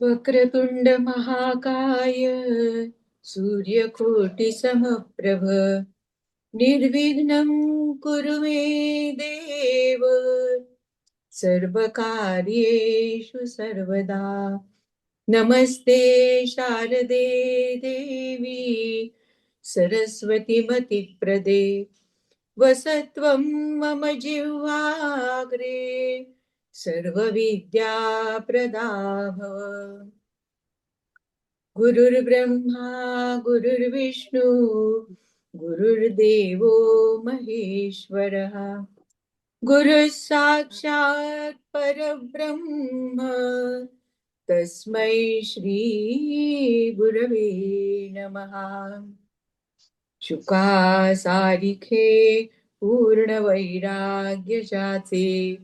वक्रतुंड महाकाय सूर्यकोटि समप्रभ निर्विघ्नं कुरु मे देव सर्वकार्येषु सर्वदा। नमस्ते शारदे देवी सरस्वती मतिप्रदे वसत्वं मम जिह्वाग्रे सर्वविद्याप्रदा भव। गुरुर्ब्रह्मा गुरुर्विष्णू गुरुर्देवो महेश्वरः गुरुः साक्षात् परब्रह्म तस्मै श्री गुरवे नमः। शुका सारिखे पूर्ण वैराग्य जाचे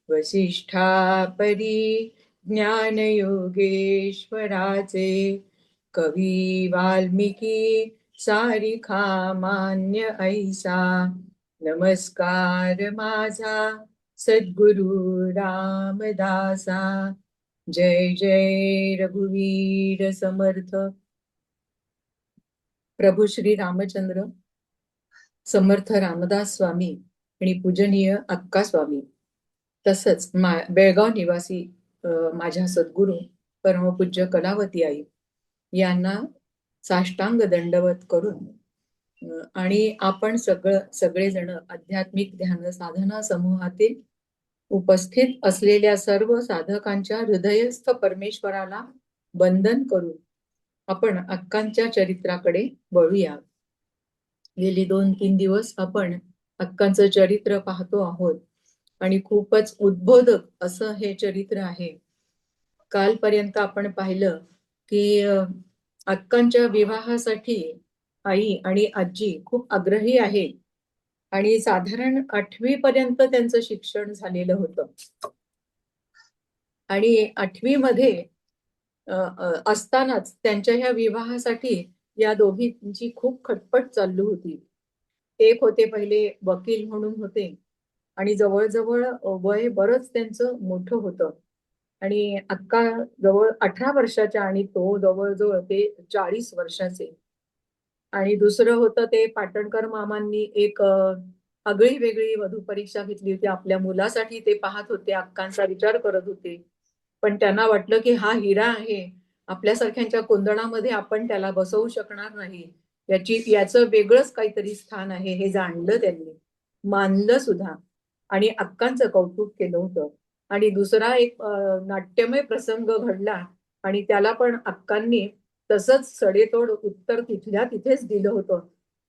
वसिष्ठा परी ज्ञान योगेश्वराचे कवी वाल्मिकी सारिखा मान्य ऐसा नमस्कार माझा सद्गुरु रामदासा। जय जय रघुवीर समर्थ। प्रभू श्री रामचंद्र समर्थ रामदास स्वामी आणि पूजनीय अक्का स्वामी तसंच बेळगाव निवासी माझ्या सद्गुरू परमपूज्य कलावती आई यांना साष्टांग दंडवत करून आणि आपण सगळेजण आध्यात्मिक ध्यान साधना समूहातील उपस्थित असलेल्या सर्व साधकांच्या हृदयस्थ परमेश्वराला वंदन करून आपण अक्कांच्या चरित्राकडे वळूया। गेली 2-3 दिवस आपण अक्कांचं चरित्र पाहतो आहोत आणि खूपच उद्बोधक असं हे चरित्र आहे। कालपर्यंत आपण पाहिलं की अक्कांच्या विवाहासाठी आई आणि आजी खूप आग्रही आहेत आणि साधारण 8वी पर्यंत त्यांचं शिक्षण झालेलं होतं आणि 8वी मध्ये असतानाच त्यांच्या ह्या विवाहासाठी या दोघींची खूप खटपट चालू होती। एक होते पहिले वकील म्हणून होते आणि जवळजवळ वय बरंच त्यांचं मोठं होतं आणि अक्का जवळ 18 वर्षाच्या आणि तो जवळजवळ ते 40 वर्षाचे। आणि दुसरं होतं ते पाटणकर मामांनी एक आगळी वेगळी वधू परीक्षा घेतली होती आपल्या मुलासाठी। ते पाहत होते, अक्कांचा विचार करत होते, पण त्यांना वाटलं की हा हिरा आहे, आपल्यासारख्यांच्या कोंदणामध्ये आपण त्याला बसवू शकणार नाही, याचं वेगळंच काहीतरी स्थान आहे हे जाणलं त्यांनी, मानलं सुद्धा आणि अक्कांचं कौतुक केलं होतं। आणि दुसरा एक नाट्यमय प्रसंग घडला आणि त्याला पण अक्कांनी तसंच सडेतोड उत्तर तिथल्या तिथेच दिलं होतं,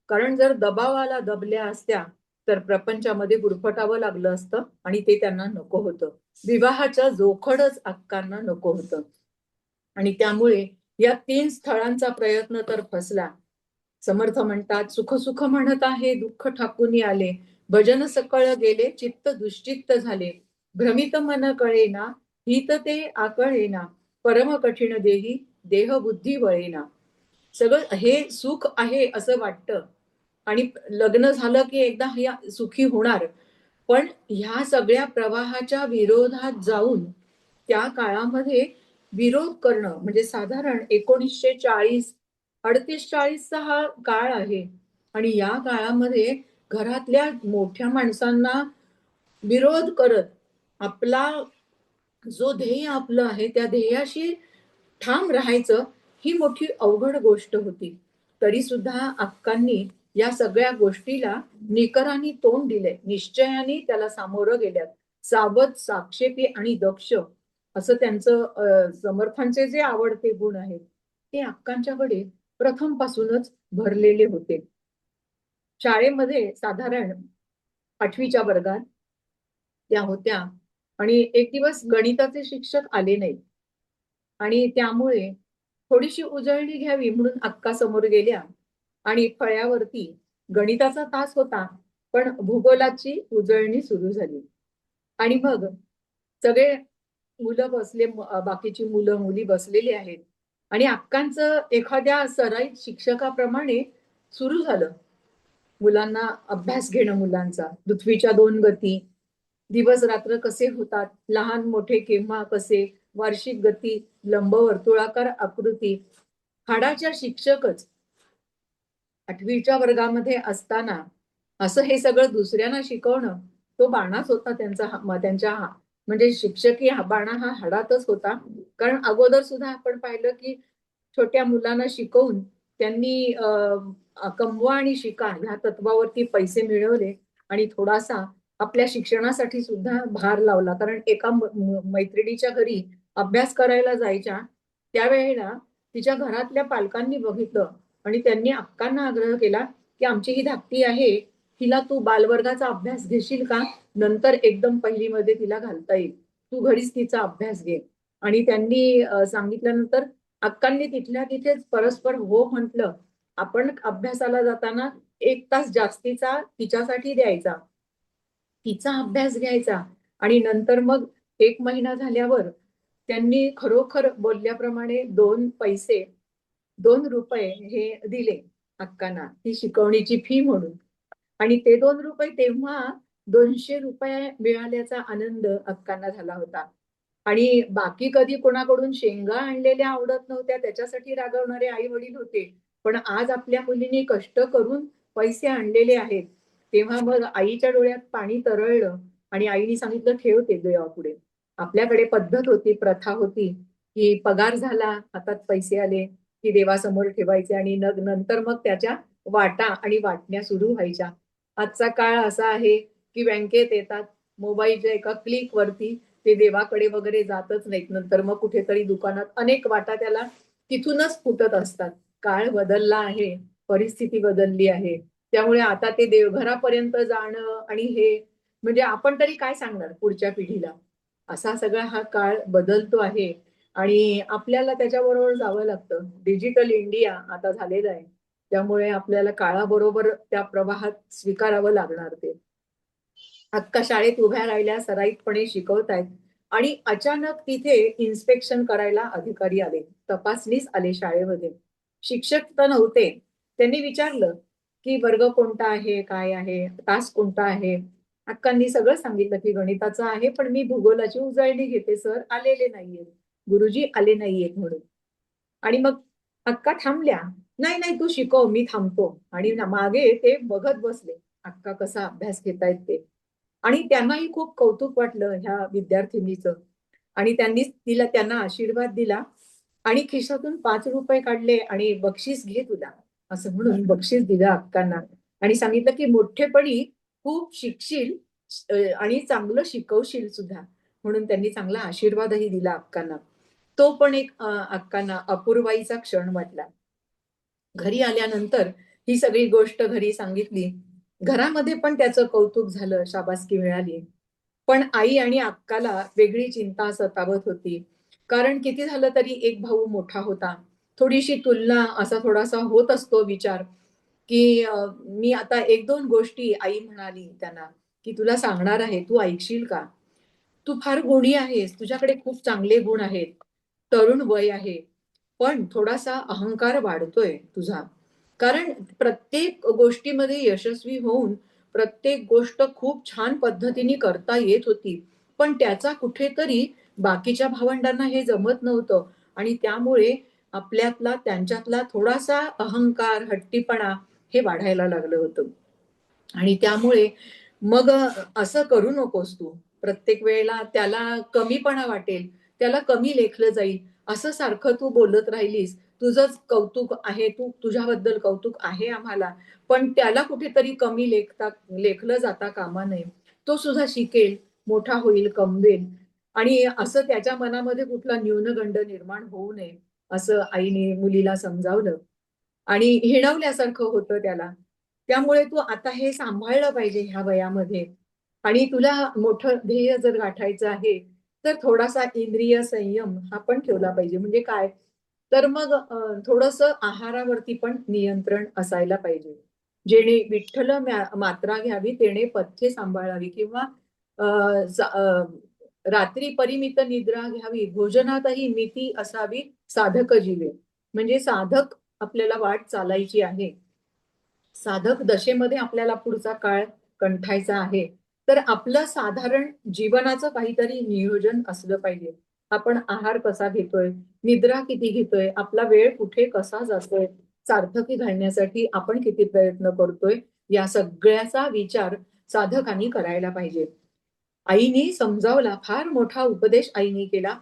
कारण जर दबावाला दबल्या असत्या तर प्रपंचामध्ये गुरफटावं लागलं असतं आणि ते त्यांना नको होतं। विवाहाच्या जोखडच अक्कांना नको होतं आणि त्यामुळे या 3 स्थळांचा प्रयत्न तर फसला। समर्थ म्हणतात, सुख सुख म्हणत आहे दुःख ठाकून आले, भजन सकळ गेले चित्त दुश्चित्त झाले, भ्रमित मन कळेना हित ते आकळेना, परम कठीण देही देह बुद्धी वळेना। सगळं हे सुख आहे असं वाटतं आणि लग्न झालं की एकदा हे सुखी होणार, पण ह्या सगळ्या प्रवाहाच्या विरोधात जाऊन त्या काळामध्ये विरोध करणं म्हणजे साधारण 1940 38-40चा हा काळ आहे आणि या काळामध्ये घरातल्या मोठ्या माणसांना विरोध करत आपला जो ध्येय आपलं आहे त्या ध्येयाशी ठाम राहायचं ही मोठी अवघड गोष्ट होती। तरी सुद्धा अक्कांनी या सगळ्या गोष्टीला निकराने तोंड दिले, निश्चयाने त्याला सामोरं गेल्यात। सावध साक्षेपी आणि दक्ष असं त्यांचं समर्थांचे जे आवडते गुण आहेत ते अक्कांच्याकडे प्रथम पासूनच भरलेले होते। शाळेमध्ये साधारण 8वीच्या वर्गात त्या होत्या आणि एक दिवस गणिताचे शिक्षक आले नाहीत आणि त्यामुळे थोडीशी उजळणी घ्यावी म्हणून अक्का समोर गेल्या आणि फळ्यावरती गणिताचा तास होता पण भूगोलाची उजळणी सुरू झाली आणि मग सगळे मुलं बसले, बाकीची मुलं मुली बसलेली आहेत आणि अक्कांचं एखाद्या सराईत शिक्षकाप्रमाणे सुरू झालं मुलांना अभ्यास घेणं, मुलांचा पृथ्वीच्या 2 गती, दिवस रात्र कसे होतात, लहान मोठे केव्हा कसे, वार्षिक गती, लंबवर्तुळाकार आकृती. हाडाच्या शिक्षकच 8वीच्या वर्गामध्ये असताना असं हे सगळं दुसऱ्यांना शिकवणं, तो बाणाच होता त्यांचा त्यांच्या म्हणजे शिक्षकी बाणा हा हाडातच होता. कारण अगोदर सुद्धा आपण पाहिलं की छोट्या मुलांना शिकवून त्यांनी कमवा आणि शिका ह्या तत्वावरती पैसे मिळवले आणि थोडासा आपल्या शिक्षणासाठी सुद्धा भार लावला. कारण एका मैत्रिणीच्या घरी अभ्यास करायला जायच्या त्यावेळेला तिच्या घरातल्या पालकांनी बघितलं आणि त्यांनी अक्कांना आग्रह केला की आमची ही धाकटी आहे, हिला तू बालवर्गाचा अभ्यास घेशील का? नंतर एकदम पहिलीमध्ये तिला घालता येईल, तू घरीच तिचा अभ्यास घे. आणि त्यांनी सांगितल्यानंतर अक्कांनी तिथल्या तिथेच परस्पर हो म्हटलं. आपण अभ्यासाला जाताना 1 तास जास्तीचा तिच्यासाठी द्यायचा, तिचा अभ्यास घ्यायचा. आणि नंतर मग 1 महिना झाल्यावर त्यांनी खरोखर बोलल्याप्रमाणे 2 पैसे, 2 रुपये हे दिले अक्कांना ती शिकवणीची फी म्हणून. आणि ते 2 रुपये तेव्हा 200 रुपये मिळाल्याचा आनंद अक्कांना झाला होता. आणि बाकी कधी कोणाकडून शेंगा आणलेल्या आवडत नव्हत्या त्याच्यासाठी रागवणारे आई वडील होते. पण आज आपल्या मुलींनी कष्ट करून पैसे आणलेले आहेत. तेव्हा मग आईच्या डोळ्यात पाणी तरळलं आणि आईने सांगितलं ठेव ते देवापुढे. आपल्याकडे पद्धत होती, प्रथा होती की पगार झाला, हातात पैसे आले की देवासमोर ठेवायचे आणि नंतर मग त्याच्या वाटा आणि वाटण्या सुरू व्हायच्या. आजचा काळ असा आहे की बँकेत येतात, मोबाईलच्या एका क्लिक वरती ते देवाकडे वगैरे जातच नाहीत. नंतर मग कुठेतरी दुकानात अनेक वाटा त्याला तिथूनच फुटत असतात. काळ बदलला आहे, परिस्थिती बदलली आहे. त्यामुळे आता ते देवघरापर्यंत जाणं आणि हे म्हणजे आपण तरी काय सांगणार पुढच्या पिढीला. असा सगळा हा काळ बदलतो आहे आणि आपल्याला त्याच्याबरोबर जावं लागतं. डिजिटल इंडिया आता झालेलं आहे. त्यामुळे आपल्याला काळाबरोबर त्या प्रवाहात स्वीकारावं लागणार ते. अक्का शाळेत उभ्या राहिल्या, सराईतपणे शिकवतायत आणि अचानक तिथे इन्स्पेक्शन करायला अधिकारी आले, तपासणीस आले शाळेमध्ये. शिक्षक तर नव्हते. त्यांनी विचारलं की वर्ग कोणता आहे, काय आहे, तास कोणता आहे. अक्कांनी सगळं सांगितलं की गणिताचं आहे, पण मी भूगोलाची उजळणी घेते सर, आलेले नाहीयेत, गुरुजी आले नाहीयेत म्हणून. आणि मग अक्का थांबल्या. नाही नाही तू शिकव, मी थांबतो. आणि मागे ते बघत बसले अक्का कसा अभ्यास घेतायत ते. आणि त्यांनाही खूप कौतुक वाटलं ह्या विद्यार्थिनीचं. आणि त्यांनी तिला त्यांना आशीर्वाद दिला आणि खिशातून 5 रुपये काढले आणि बक्षीस घे तुला असं म्हणून बक्षीस दिलं अक्कांना. आणि सांगितलं की मोठेपणी खूप शिकशील आणि चांगलं शिकवशील सुद्धा, म्हणून त्यांनी चांगला आशीर्वादही दिला अक्कांना. तो पण एक अक्कांना अपूर्वाईचा क्षण वाटला. घरी आल्यानंतर ही सगळी गोष्ट घरी सांगितली. घरामध्ये पण त्याचं कौतुक झालं, शाबासकी मिळाली. पण आई आणि अक्काला वेगळी चिंता सतावत होती. कारण किती झालं तरी एक भाऊ मोठा होता. थोडीशी तुलना असा थोडासा होत असतो विचार, की मी आता 1-2 गोष्टी आई म्हणाली त्यांना, की तुला सांगणार आहे, तू ऐकशील का? तू फार गुणी आहेस, तुझ्याकडे खूप चांगले गुण आहेत. तरुण वय आहे. पण थोडासा अहंकार वाढतोय तुझा. कारण प्रत्येक गोष्टीमध्ये यशस्वी होऊन प्रत्येक गोष्ट खूप छान पद्धतीने करता येत होती. पण त्याचा कुठेतरी बाकीच्या भावंडांना हे जमत नव्हतं आणि त्यामुळे आपल्यातला त्यांच्यातला थोडासा अहंकार, हट्टीपणा हे वाढायला लागलं होतं. आणि त्यामुळे मग असं करू नकोस तू. प्रत्येक वेळेला त्याला कमीपणा वाटेल, त्याला कमी लेखलं जाईल, असं सारखं तू बोलत राहिलीस. तुझंच कौतुक आहे, तुझ्याबद्दल कौतुक आहे आम्हाला, पण त्याला कुठेतरी कमी लेखलं जाता कामा नये. तो सुद्धा शिकेल, मोठा होईल, कमवेल आणि असं त्याच्या मनामध्ये कुठला न्यूनगंड निर्माण होऊ नये, असं आईने मुलीला समजावलं. आणि हिणवल्यासारखं होतं त्याला. त्यामुळे तू आता हे सांभाळलं पाहिजे ह्या वयामध्ये आणि तुला मोठं ध्येय जर गाठायचं आहे, तर थोडासा इंद्रिय संयम हा पण ठेवला पाहिजे. म्हणजे काय? तर मग थोडंसं आहारावरती पण नियंत्रण असायला पाहिजे. जेणे विठ्ठल मात्रा घ्यावी, तेणे पथ्ये सांभाळावी किंवा अ, रात्री परिमित निद्रा घ्यावी, भोजनातही मिती असावी, साधक जीवे. म्हणजे साधक आपल्याला वाट चालायची आहे. साधक दशेमध्ये आपल्याला पुढचा काळ कंठायचा आहे. तर आपलं साधारण जीवनाचं काहीतरी नियोजन असलं पाहिजे. आपण आहार कसा घेतोय, निद्रा किती घेतोय, आपला वेळ कुठे कसा जातोय, सार्थकी घालण्यासाठी आपण किती प्रयत्न करतोय, या सगळ्याचा विचार साधकांनी करायला पाहिजे. आईनी समजावला, फार मोठा उपदेश आईनी केला,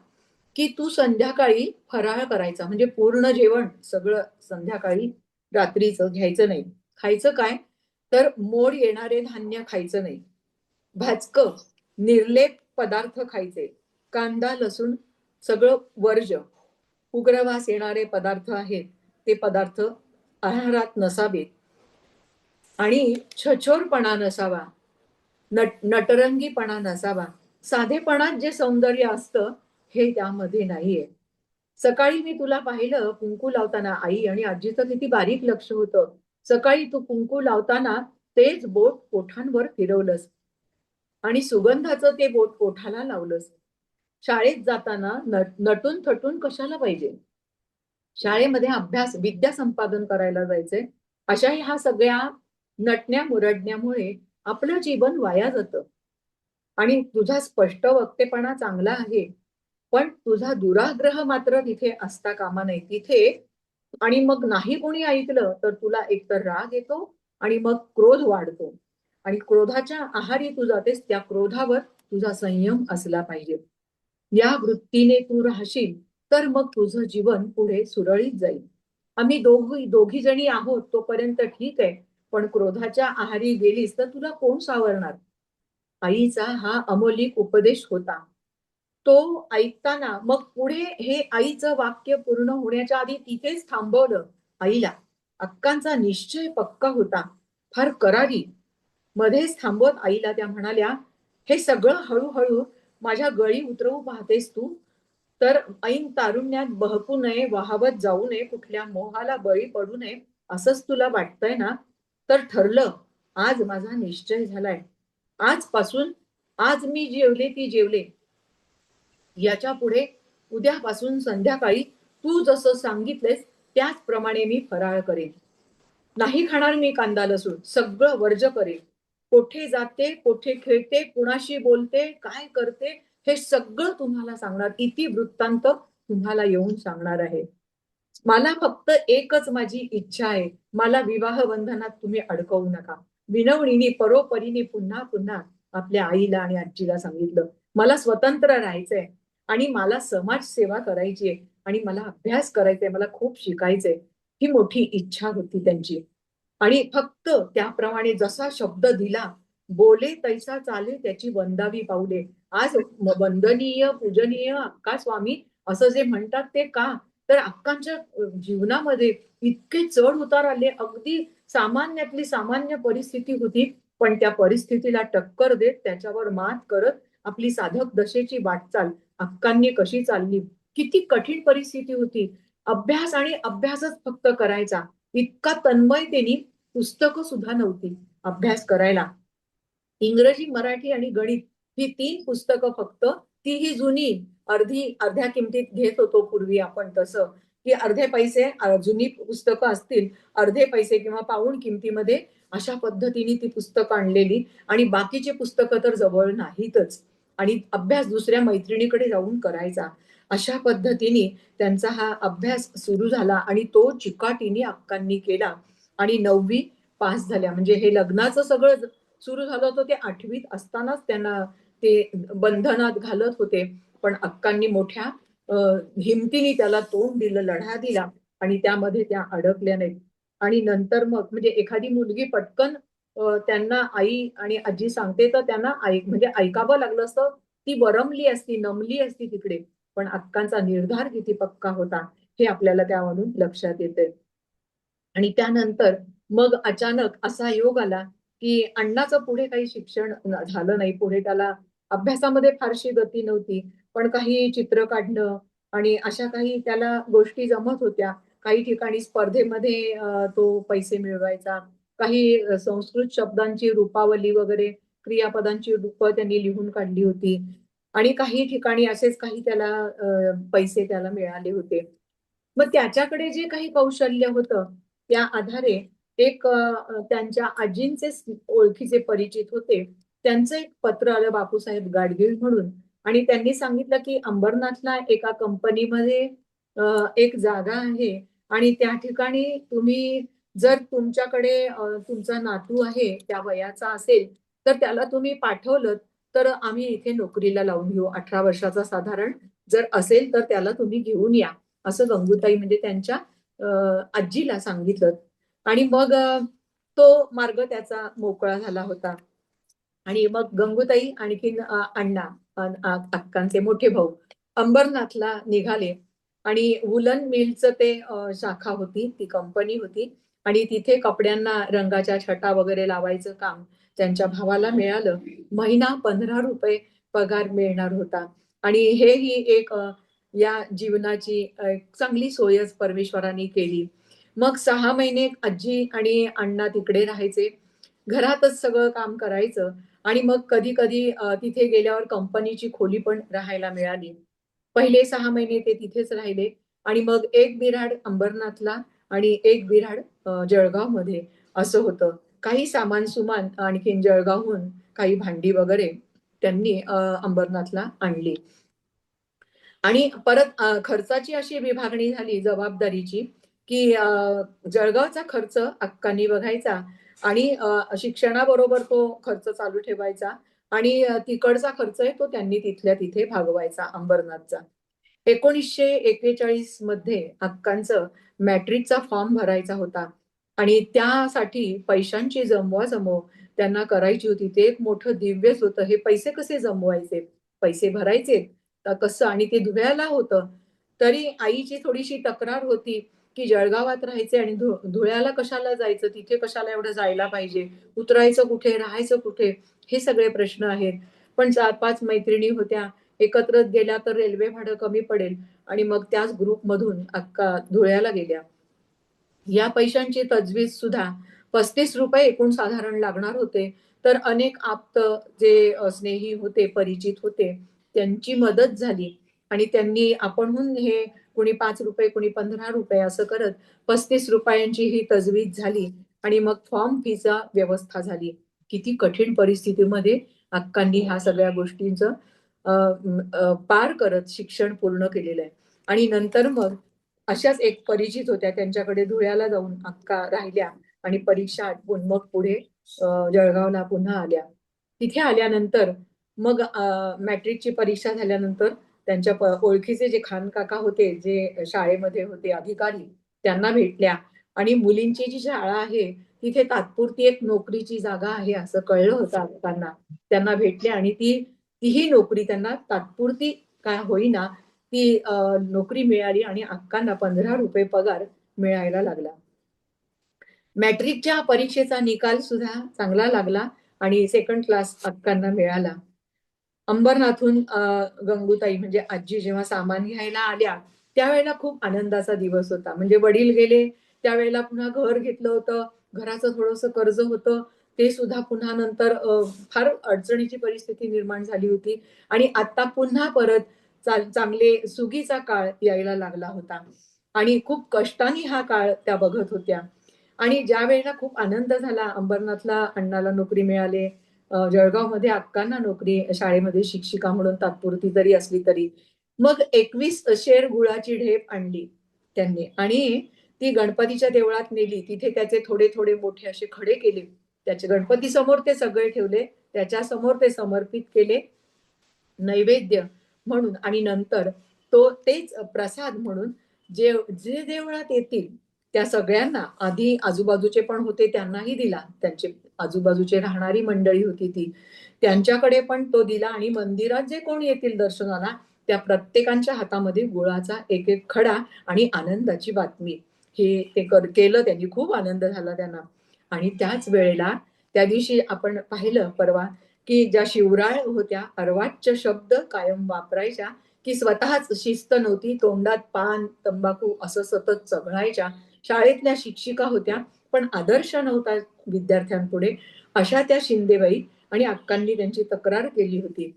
की तू संध्याकाळी फराळ करायचा, म्हणजे पूर्ण जेवण सगळं संध्याकाळी रात्रीचं घ्यायचं नाही. खायचं काय, तर मोड येणारे धान्य खायचं नाही, भाजकं निर्लेप पदार्थ खायचे, कांदा लसूण सगळं वर्ज्य, उग्रवास येणारे पदार्थ आहेत ते पदार्थ आहारात नसावेत, आणि छछोरपणा नसावा, नटरंगीपणा नसावा. साधेपणात जे सौंदर्य असतं हे त्यामध्ये नाहीये. सकाळी मी तुला पाहिलं कुंकू लावताना, आई आणि आजीचं किती बारीक लक्ष होतं. सकाळी तू कुंकू लावताना तेच बोट ओठांवर फिरवलंस आणि सुगंधाचं ते बोट ओठाला लावलंस. शाळेत जाताना नटून थटून कशाला पाहिजे? शाळेमध्ये अभ्यास विद्या संपादन करायला जायचंय. अशा ह्या सगळ्या नटण्या मुरडण्यामुळे आपलं जीवन वाया जातं. आणि तुझा स्पष्ट वक्तेपणा चांगला आहे, पण तुझा दुराग्रह मात्र तिथे असता कामा नये तिथे. आणि मग नाही कोणी ऐकलं तर तुला एकतर राग येतो आणि मग क्रोध वाढतो, आणि क्रोधाच्या आहारी तू जातेस. त्या क्रोधावर तुझा संयम असला पाहिजे. या वृत्तीने तू राहशील तर मग तुझं जीवन पुढे सुरळीत जाईल. आम्ही दोघी जणी आहोत तोपर्यंत ठीक आहे, पण क्रोधाच्या आहारी गेलीस तर तुला कोण सावरणार? आईचा हा अमोलिक उपदेश होता. तो ऐकताना मग पुढे हे आईचं वाक्य पूर्ण होण्याच्या आधी तिथेच थांबवलं आईला. अक्कांचा निश्चय पक्का होता, फार करारी. मध्येच थांबवत आईला त्या म्हणाल्या, हे सगळं हळूहळू माझ्या गळी उतरवू पाहतेस तू? तर ऐन तारुण्यात बहकू नये, वाहवत जाऊ नये, कुठल्या मोहाला बळी पडू नये, असंच तुला वाटतंय ना? तर ठरलं, आज माझा निश्चय झालाय. आजपासून, आज मी जेवले ती जेवले, याच्या पुढे उद्यापासून संध्याकाळी तू जसं सांगितलेस त्याचप्रमाणे मी फराळ करेन. नाही खाणार मी कांदा लसूण, सगळं वर्ज करेल. कोठे जाते, कोठे खेळते, कुणाशी बोलते, काय करते, हे सगळं तुम्हाला सांगणार. इति वृत्तांत तुम्हाला येऊन सांगणार आहे. मला फक्त एकच माझी इच्छा आहे, मला विवाह बंधनात तुम्ही अडकवू नका. विनवणीने परोपरीने पुन्हा पुन्हा आपल्या आईला आणि आजीला सांगितलं, मला स्वतंत्र राहायचंय आणि मला समाजसेवा करायची आहे आणि मला अभ्यास करायचाय, मला खूप शिकायचंय. ही मोठी इच्छा होती त्यांची. आणि फक्त त्याप्रमाणे जसा शब्द दिला, बोले तैसा चाले त्याची वंदावी पाऊले. आज वंदनीय पूजनीय अक्का स्वामी असं जे म्हणतात ते का, तर अक्कांच्या जीवनामध्ये इतके चढ उतार आले. अगदी सामान्यातली सामान्य परिस्थिती होती, पण त्या परिस्थितीला टक्कर देत त्याच्यावर मात करत आपली साधक दशेची वाटचाल अक्कांनी कशी चालली. किती कठीण परिस्थिती होती. अभ्यास आणि अभ्यासच फक्त करायचा, इतका तन्मयतेने पुस्तकं सुद्धा नव्हती अभ्यास करायला. इंग्रजी, मराठी आणि गणित ही 3 पुस्तकं फक्त, तीही जुनी, अर्ध्या किमतीत घेत होतो पूर्वी आपण तसं, की अर्धे पैसे जुनी पुस्तकं असतील, अर्धे पैसे किंवा पाऊण किमतीमध्ये अशा पद्धतीने ती पुस्तकं आणलेली, आणि बाकीची पुस्तकं तर जवळ नाहीतच, आणि अभ्यास दुसऱ्या मैत्रिणीकडे जाऊन करायचा. अशा पद्धतीने त्यांचा हा अभ्यास सुरू झाला आणि तो चिकाटीने अक्कांनी केला आणि 9वी पास झाल्या. म्हणजे हे लग्नाचं सगळं सुरू झालं होतं ते 8वीत असतानाच त्यांना ते बंधनात घालत होते. पण अक्कांनी मोठ्या हिमतीने त्याला तोंड दिलं, लढा दिला आणि त्यामध्ये त्या अडकल्या नाहीत. आणि नंतर मग म्हणजे एखादी मुलगी पटकन त्यांना आई आणि आजी सांगते तर त्यांना म्हणजे ऐकावं लागलं असतं. ती वरमली असती, नमली असती तिकडे. पण अक्कांचा निर्धार किती पक्का होता हे आपल्याला त्यामधून लक्षात येते. आणि त्यानंतर मग अचानक असा योग आला, की अण्णाचं पुढे काही शिक्षण झालं नाही. पुढे त्याला अभ्यासामध्ये फारशी गती नव्हती. पण काही चित्र काढणं आणि अशा काही त्याला गोष्टी जमत होत्या. काही ठिकाणी स्पर्धेमध्ये तो पैसे मिळवायचा. काही संस्कृत शब्दांची रूपावली वगैरे, क्रियापदांची रूपं त्यांनी लिहून काढली होती. आणि काही ठिकाणी असेच काही त्याला पैसे त्याला मिळाले होते. मग त्याच्याकडे जे काही कौशल्य होतं, त्या आधारे एक त्यांच्या आजींचे ओळखीचे परिचित होते. त्यांचं एक पत्र आलं बापूसाहेब गाडगीळ म्हणून, आणि त्यांनी सांगितलं की अंबरनाथला एका कंपनीमध्ये एक जागा आहे आणि त्या ठिकाणी तुम्ही जर तुमच्याकडे तुमचा नातू आहे त्या वयाचा असेल तर त्याला तुम्ही पाठवलं तर आम्ही इथे नोकरीला लावून घेऊ. 18 वर्षाचा साधारण जर असेल तर त्याला तुम्ही घेऊन या, असं गंगूताई म्हणजे त्यांच्या आजीला सांगितलं. आणि मग तो मार्ग त्याचा मोकळा झाला होता. आणि मग गंगूताई आणखीन अण्णा अक्कांचे मोठे भाऊ अंबरनाथला निघाले आणि वुलन मिलचं ते शाखा होती, ती कंपनी होती आणि तिथे कपड्यांना रंगाच्या छटा वगैरे लावायचं काम त्यांच्या भावाला मिळालं. महिना 15 रुपये पगार मिळणार होता आणि हेही एक या जीवनाची चांगली सोयच परमेश्वराने केली. मग 6 महिने आजी आणि अण्णा तिकडे राहायचे, घरातच सगळं काम करायचं आणि मग कधी कधी तिथे गेल्यावर कंपनीची खोली पण राहायला मिळाली. पहिले 6 महिने ते तिथेच राहिले आणि मग एक बिऱ्हाड अंबरनाथला आणि एक बिऱ्हाड जळगावमध्ये असं होतं. काही सामान सुमान आणखीन जळगावहून काही भांडी वगैरे त्यांनी अंबरनाथला आणली. आणि परत खर्चाची अशी विभागणी झाली जबाबदारीची, की जळगावचा खर्च अक्कांनी बघायचा आणि शिक्षणाबरोबर तो खर्च चालू ठेवायचा आणि तिकडचा खर्च आहे तो त्यांनी तिथल्या तिथे भागवायचा अंबरनाथचा. 1941 मध्ये अक्कांचं मॅट्रिकचा फॉर्म भरायचा होता आणि त्यासाठी पैशांची जमवाजमव त्यांना करायची होती. ते एक मोठं दिव्यच होतं. हे पैसे कसे जमवायचे? पैसे भरायचे कसं आणि ते धुळ्याला होतं. तरी आईची थोडीशी तक्रार होती, की जळगावात राहायचे आणि धुळ्याला कशाला जायचं? तिथे कशाला एवढं जायला पाहिजे? उतरायचं कुठे? राहायचं कुठे? हे सगळे प्रश्न आहेत. पण 4-5 मैत्रिणी होत्या. एकत्र गेल्या तर रेल्वे भाडं कमी पडेल आणि मग त्याच ग्रुपमधून अक्का धुळ्याला गेल्या. या पैशांची तजवीज सुद्धा 35 रुपये एकूण साधारण लागणार होते. तर अनेक आप्त जे स्नेही होते, परिचित होते, त्यांची मदत झाली आणि त्यांनी आपणहून हे कुणी 5 रुपये, कुणी 15 रुपये असं करत 35 रुपयांची ही तजवीज झाली आणि मग फॉर्म फीचा व्यवस्था झाली. किती कठीण परिस्थितीमध्ये अक्कांनी ह्या सगळ्या गोष्टींचं पार करत शिक्षण पूर्ण केलेलं आहे. आणि नंतर मग अशाच एक परिचित होत्या, त्यांच्याकडे धुळ्याला जाऊन अक्का राहिल्या आणि परीक्षा आटपून मग पुढे जळगावला पुन्हा आल्या. तिथे आल्यानंतर मग मॅट्रिकची परीक्षा झाल्यानंतर त्यांच्या ओळखीचे जे खानकाका होते, जे शाळेमध्ये होते अधिकारी, त्यांना भेटल्या आणि मुलींची जी शाळा आहे तिथे तात्पुरती एक नोकरीची जागा आहे असं कळलं होतं अक्कांना. त्यांना भेटले आणि तीही नोकरी त्यांना तात्पुरती काय होईना ती नोकरी मिळाली आणि अक्कांना 15 रुपये पगार मिळायला लागला. मॅट्रिकच्या परीक्षेचा निकाल सुद्धा चांगला लागला आणि सेकंड क्लास अक्कांना मिळाला. अंबरनाथहून गंगूताई म्हणजे आजी जेव्हा सामान घ्यायला आल्या, त्यावेळेला खूप आनंदाचा दिवस होता. म्हणजे वडील गेले, त्यावेळेला पुन्हा घर घेतलं होतं. घराचं थोडंसं कर्ज होतं. ते सुद्धा पुन्हा नंतर फार अडचणीची परिस्थिती निर्माण झाली होती आणि आता पुन्हा परत चांगले सुगीचा काळ यायला लागला होता आणि खूप कष्टाने हा काळ त्या बघत होत्या. आणि ज्या वेळेला खूप आनंद झाला, अंबरनाथला अण्णाला नोकरी मिळाली, जळगावमध्ये अक्कांना नोकरी शाळेमध्ये शिक्षिका म्हणून तात्पुरती जरी असली तरी मग 21 शेर गुळाची ढेप आणली त्यांनी आणि ती गणपतीच्या देवळात नेली. तिथे त्याचे थोडे थोडे मोठे असे खडे केले. त्याचे गणपती समोर ते सगळे ठेवले, त्याच्या समोर ते समर्पित केले नैवेद्य म्हणून आणि नंतर तेच प्रसाद म्हणून जे जे देवळात येतील त्या सगळ्यांना, आधी आजूबाजूचे पण होते त्यांनाही दिला, त्यांचे आजूबाजूचे राहणारी मंडळी होती ती, त्यांच्याकडे पण तो दिला आणि मंदिरात जे कोण येतील दर्शनाला त्या प्रत्येकांच्या हातामध्ये गुळाचा एक एक खडा आणि आनंदाची बातमी. हे ते केलं त्यांनी. खूप आनंद झाला त्यांना. आणि त्याच वेळेला त्या दिवशी आपण पाहिलं परवा की ज्या शिवराळ होत्या अर्वाच्य शब्द कायम वापरायच्या, की स्वतःच शिस्त नव्हती, तोंडात पान तंबाखू असं सतत चघळायच्या. शाळेतल्या शिक्षिका होत्या पण आदर्श नव्हता विद्यार्थ्यांपुढे, अशा त्या शिंदेबाई आणि अक्कांनी त्यांची तक्रार केली होती.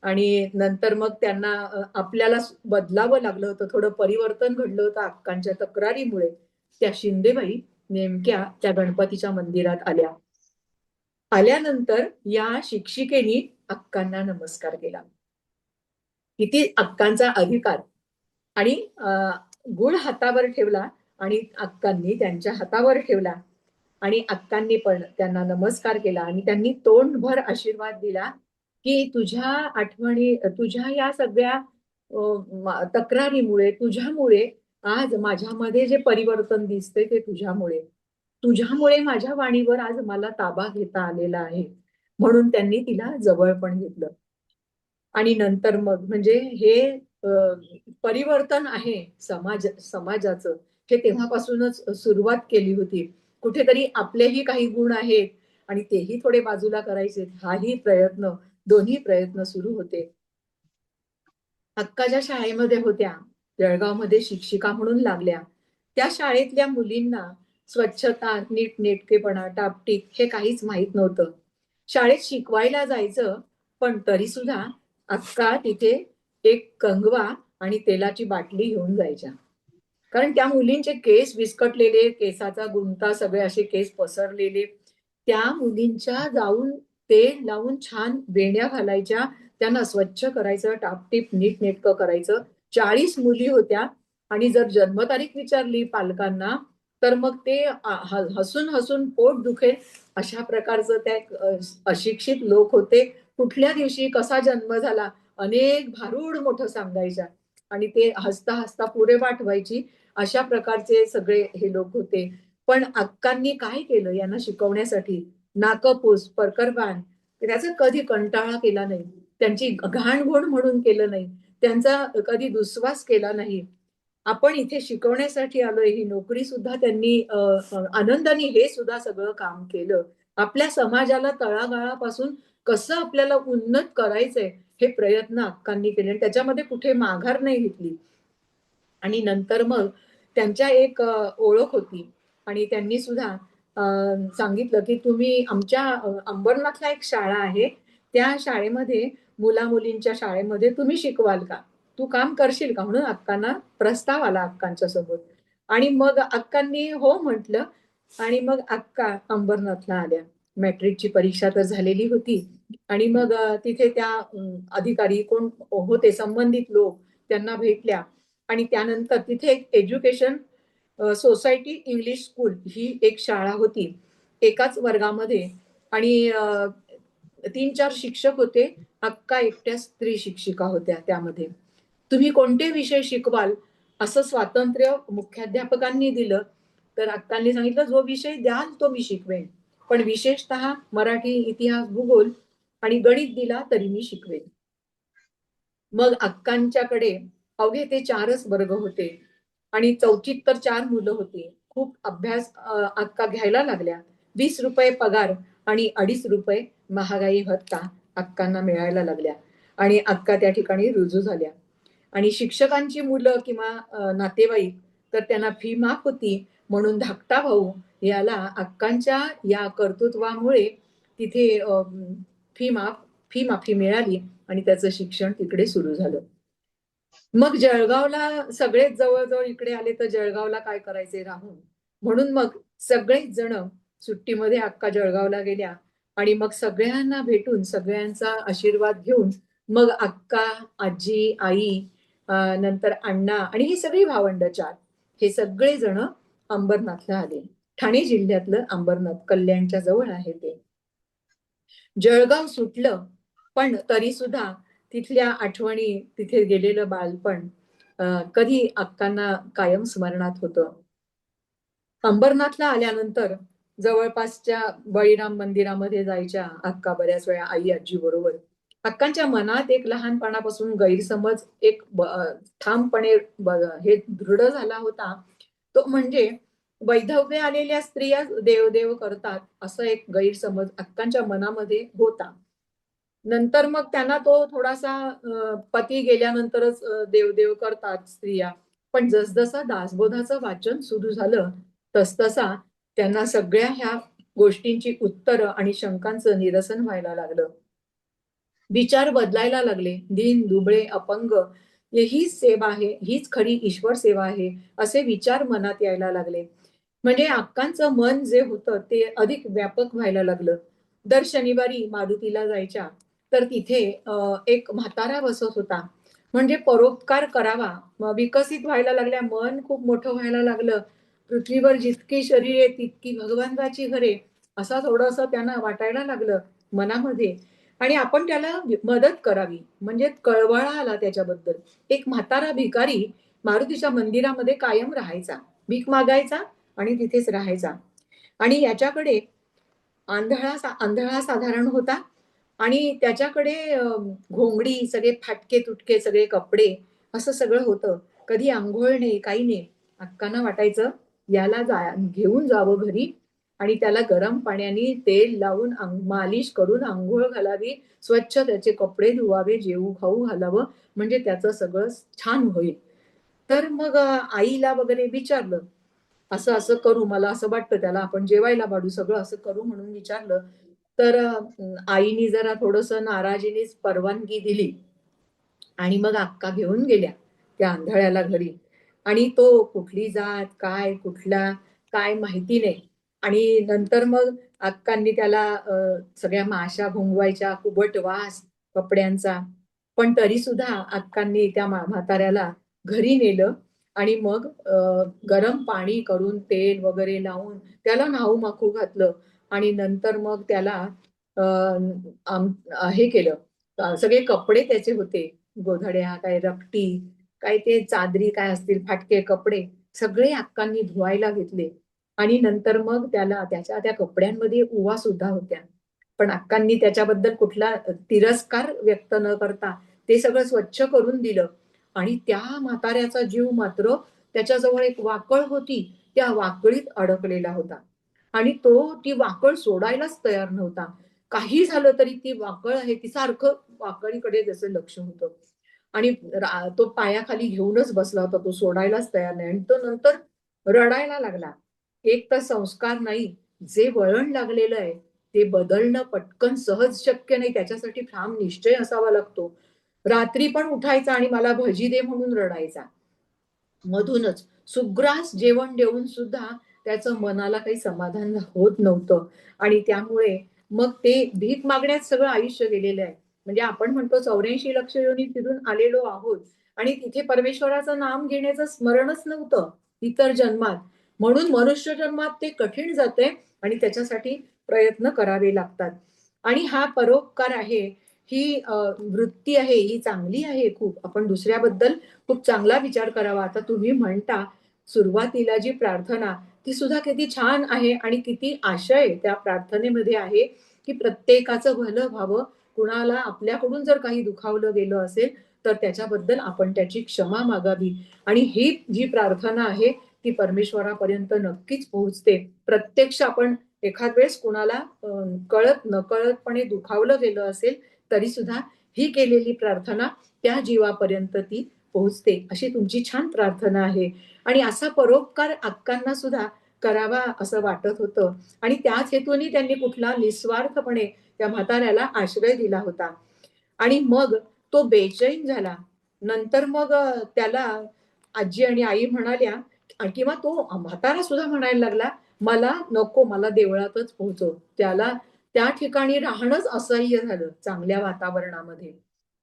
आणि नंतर मग त्यांना आपल्याला बदलावं लागलं होतं, थोडं परिवर्तन घडलं होतं अक्कांच्या तक्रारीमुळे. त्या शिंदेबाई नेमक्या त्या गणपतीच्या मंदिरात आल्या. आल्यानंतर या शिक्षिकेनी अक्कांना नमस्कार केला. किती अक्कांचा अधिकार. आणि गुळ हातावर ठेवला आणि अक्कांनी त्यांच्या हातावर ठेवला आणि अक्कांनी पण त्यांना नमस्कार केला आणि त्यांनी तोंडभर आशीर्वाद दिला की तुझ्या आठवणी, तुझ्या या सगळ्या तक्रारीमुळे, तुझ्यामुळे आज माझ्यामध्ये जे परिवर्तन दिसते ते तुझ्यामुळे, तुझ्यामुळे माझ्या वाणीवर आज मला ताबा घेता आलेला आहे. म्हणून त्यांनी तिला जवळ पण घेतलं. आणि नंतर मग म्हणजे हे अ, परिवर्तन आहे समाजाचं, हे तेव्हापासूनच सुरुवात केली होती. कुठेतरी आपलेही काही गुण आहेत आणि तेही थोडे बाजूला करायचे, हाही प्रयत्न, दोन्ही प्रयत्न सुरू होते. अक्का ज्या शाळेमध्ये होत्या, जळगावमध्ये शिक्षिका म्हणून लागल्या, त्या शाळेतल्या मुलींना स्वच्छता, नीटनेटकेपणा, टापटीप हे काहीच माहित नव्हतं. शाळेत शिकवायला जायचं, पण तरी सुद्धा अक्का तिथे एक कंगवा आणि तेलाची बाटली घेऊन जायच्या. कारण त्या मुलींचे केस विस्कटलेले, केसाचा गुंता, सगळे असे केस पसरलेले. त्या मुलींच्या जाऊन तेल लावून छान वेण्या घालायच्या, त्यांना स्वच्छ करायचं, टापटीप नीटनेटकं करायचं. 40 मुली होत्या आणि जर जन्मतारीख विचारली पालकांना, तर मग ते हसून हसून पोट दुखेल अशा प्रकारचं त्या अशिक्षित लोक होते. कुठल्या दिवशी कसा जन्म झाला अनेक भारूड मोठं सांगायच्या आणि ते हसता हसता पुरे वाटवायची. अशा प्रकारचे सगळे हे लोक होते. पण अक्कांनी काय केलं यांना शिकवण्यासाठी? नाकपूस, परकरबाण, त्याचा कधी कंटाळा केला नाही. त्यांची घाणघोण म्हणून केलं नाही. त्यांचा कधी दुस्वास केला नाही. आपण इथे शिकवण्यासाठी आलोय, ही नोकरी सुद्धा त्यांनी आनंदाने हे सुद्धा सगळं काम केलं. आपल्या समाजाला तळागाळापासून कसं आपल्याला उन्नत करायचंय हे प्रयत्न अक्कांनी केले आणि त्याच्यामध्ये कुठे माघार नाही घेतली. आणि नंतर मग त्यांच्या एक ओळख होती आणि त्यांनी सुद्धा सांगितलं की तुम्ही आमच्या अंबरनाथला एक शाळा आहे, त्या शाळेमध्ये मुला-मुलींच्या शाळेमध्ये तुम्ही शिकवाल का? तू काम करशील का? म्हणून अक्कांना प्रस्ताव आला अक्कांच्या समोर. आणि मग अक्कांनी हो म्हटलं आणि मग अक्का अंबरनाथला आल्या. मॅट्रिकची परीक्षा तर झालेली होती आणि मग तिथे त्या अधिकारी कोण होते संबंधित लोक त्यांना भेटल्या आणि त्यानंतर तिथे एक एज्युकेशन सोसायटी इंग्लिश स्कूल ही एक शाळा होती. एकाच वर्गामध्ये आणि 3-4 शिक्षक होते. अक्का एकट्या स्त्री शिक्षिका होत्या त्यामध्ये. तुम्ही कोणते विषय शिकवाल असं स्वातंत्र्य मुख्याध्यापकांनी दिलं. तर अक्कांनी सांगितलं जो विषय द्याल तो मी शिकवेन. पण विशेषतः मराठी, इतिहास, भूगोल आणि गणित दिला तरी मी शिकवेन. मग अक्कांच्याकडे अवघे ते 4च वर्ग होते आणि चौथीत तर 4 मुलं होती. खूप अभ्यास अक्का घ्यायला लागल्या. ₹20 पगार आणि ₹2.5 महागाई भत्ता अक्कांना मिळायला लागल्या आणि अक्का त्या ठिकाणी रुजू झाल्या. आणि शिक्षकांची मुलं किंवा नातेवाईक तर त्यांना फी माफ होती म्हणून धाकटा भाऊ याला अक्कांच्या या कर्तृत्वामुळे तिथे फी माफ फी माफी मिळाली आणि त्याचं शिक्षण तिकडे सुरू झालं. मग जळगावला सगळेच जवळ-जवळ इकडे आले तर जळगावला काय करायचे राहून. म्हणून मग सगळेच जण सुट्टीमध्ये अक्का जळगावला गेल्या आणि मग सगळ्यांना भेटून सगळ्यांचा आशीर्वाद घेऊन मग अक्का, आजी, आई नंतर अण्णा आणि ही सगळी भावंड 4 हे सगळे जण अंबरनाथला आले. ठाणे जिल्ह्यातलं अंबरनाथ कल्याणच्या जवळ आहे ते. जळगाव सुटलं, पण तरी सुद्धा तिथल्या आठवणी, तिथे गेलेलं बालपण कधी अक्कांना कायम स्मरणात होतं. अंबरनाथला आल्यानंतर जवळपासच्या बळीराम मंदिरामध्ये जायच्या अक्का बऱ्याच वेळा आई-आजी बरोबर. अक्कांच्या मनात एक लहानपणापासून गैरसमज एक ठामपणे हे दृढ झाला होता. तो म्हणजे वैधव्य आलेल्या स्त्रिया देव-देव करतात, असा एक गैरसमज अक्कांच्या मनामध्ये होता. नंतर मग त्यांना तो थोडासा पती गेल्यानंतरच देव-देव करतात स्त्रिया. पण जसजसं दासबोधाचं वाचन सुरू झालं, तसतसा त्यांना सगळ्या ह्या गोष्टींची उत्तरं आणि शंकांचं निरसन व्हायला लागलं. विचार बदलायला लागले. दीन, दुबळे, अपंग हीच सेवा आहे, हीच खरी ईश्वर सेवा आहे, असे विचार मनात यायला लागले. म्हणजे अक्कांचं मन जे होतं ते अधिक व्यापक व्हायला लागलं. दर शनिवारी मारुतीला जायच्या, तर तिथे एक म्हातारा बसत होता. म्हणजे परोपकार करावा. मग विकसित व्हायला लागल्या, मन खूप मोठं व्हायला लागलं. पृथ्वीवर जितकी शरीरे तितकी भगवंताची घरे, असा थोडंसं त्यांना वाटायला लागलं मनामध्ये. आणि आपण त्याला मदत करावी, म्हणजे कळवळा आला त्याच्याबद्दल. एक म्हातारा भिकारी मारुतीच्या मंदिरामध्ये कायम राहायचा, भीक मागायचा आणि तिथेच राहायचा. आणि याच्याकडे आंधळा साधारण होता आणि त्याच्याकडे घोंगडी, सगळे फाटके-तुटके सगळे कपडे, असं सगळं होतं. कधी अंघोळ नाही, काही नाही. अक्कांना वाटायचं याला घेऊन जावं घरी आणि त्याला गरम पाण्याने तेल लावून मालिश करून अंघोळ घालावी, स्वच्छ त्याचे कपडे धुवावे, जेवू खाऊ घालावं, म्हणजे त्याचं सगळं छान होईल. तर मग आईला वगैरे विचारलं, असं असं करू, मला असं वाटतं त्याला आपण जेवायला वाढू, सगळं असं करू म्हणून विचारलं. तर आईनी जरा थोडस नाराजीनेच परवानगी दिली आणि मग अक्का घेऊन गेल्या त्या आंधळ्याला घरी. आणि तो कुठली जात, काय कुठला, काय माहिती नाही. आणि नंतर मग अक्कांनी त्याला सगळ्या माशा भुंगवायच्या, कुबट वास कपड्यांचा. पण तरी सुद्धा अक्कांनी त्या म्हाताऱ्याला घरी नेलं आणि मग गरम पाणी करून तेल वगैरे लावून त्याला न्हाऊ माखू घातलं. आणि नंतर मग त्याला हे केलं. सगळे कपडे त्याचे होते, गोधड्या, काय रक्टी, काय ते चादरी काय असतील, फाटके कपडे, सगळे अक्कांनी धुवायला घेतले. आणि नंतर मग त्याला त्याच्या त्या कपड्यांमध्ये उवा सुद्धा होत्या. पण अक्कांनी त्याच्याबद्दल कुठला तिरस्कार व्यक्त न करता ते सगळं स्वच्छ करून दिलं. आणि त्या म्हाताऱ्याचा जीव मात्र, त्याच्याजवळ एक वाकळ होती, त्या वाकळीत अडकलेला होता. आणि तो ती वाकळ सोडायलाच तयार नव्हता. काही झालं तरी ती वाकळ आहे, ती सारखं वाकळीकडे त्याचं लक्ष होतं. आणि तो पायाखाली घेऊनच बसला होता, तो सोडायलाच तयार नाही. आणि तो नंतर रडायला लागला. एक तर संस्कार नाही, जे वळण लागलेलं आहे ते बदलणं पटकन सहज शक्य नाही, त्याच्यासाठी ठाम निश्चय असावा लागतो. रात्री पण उठायचा आणि मला भजी दे म्हणून रडायचा. मधूनच सुग्रास जेवण देऊन सुद्धा त्याचं मनाला काही समाधान होत नव्हतं. आणि त्यामुळे मग ते भीक मागण्यात सगळं आयुष्य गेलेलं आहे. म्हणजे आपण म्हणतो 84 लक्ष योनी फिरून आलेलो आहोत आणि तिथे परमेश्वराचं नाम घेण्याचं स्मरणच नव्हतं इतर जन्मात. म्हणून मनुष्य जन्मात ते कठीण जाते आणि त्याच्यासाठी प्रयत्न करावे लागतात. आणि हा परोपकार आहे, ही वृत्ती आहे, ही चांगली आहे खूप. आपण दुसऱ्याबद्दल खूप चांगला विचार करावा. आता तुम्ही म्हणता सुरुवातीला जी प्रार्थना, ती सुद्धा किती छान आहे आणि किती आशय त्या प्रार्थनेमध्ये आहे, की प्रत्येकाचं भलं व्हावं. कुणाला आपल्याकडून जर काही दुखावलं गेलं असेल तर त्याच्याबद्दल आपण त्याची क्षमा मागावी. आणि ही जी प्रार्थना आहे ती परमेश्वरापर्यंत नक्कीच पोहोचते. प्रत्यक्ष आपण एखाद वेळेस कुणाला कळत नकळतपणे दुखावलं गेलं असेल तरी सुद्धा ही केलेली प्रार्थना त्या जीवापर्यंत ती पोहोचते. अशी तुमची छान प्रार्थना आहे. आणि असा परोपकार अक्कांना सुद्धा करावा असं वाटत होतं. आणि त्याच हेतूने त्यांनी कुठला निस्वार्थपणे त्या म्हाताऱ्याला आश्रय दिला होता. आणि मग तो बेचैन झाला. नंतर मग त्याला आजी आणि आई म्हणाल्या, किंवा तो म्हातारा सुद्धा म्हणायला लागला, मला नको, मला देवळातच पोहोचव. त्याला त्या ठिकाणी राहणंच असह्य झालं चांगल्या वातावरणामध्ये.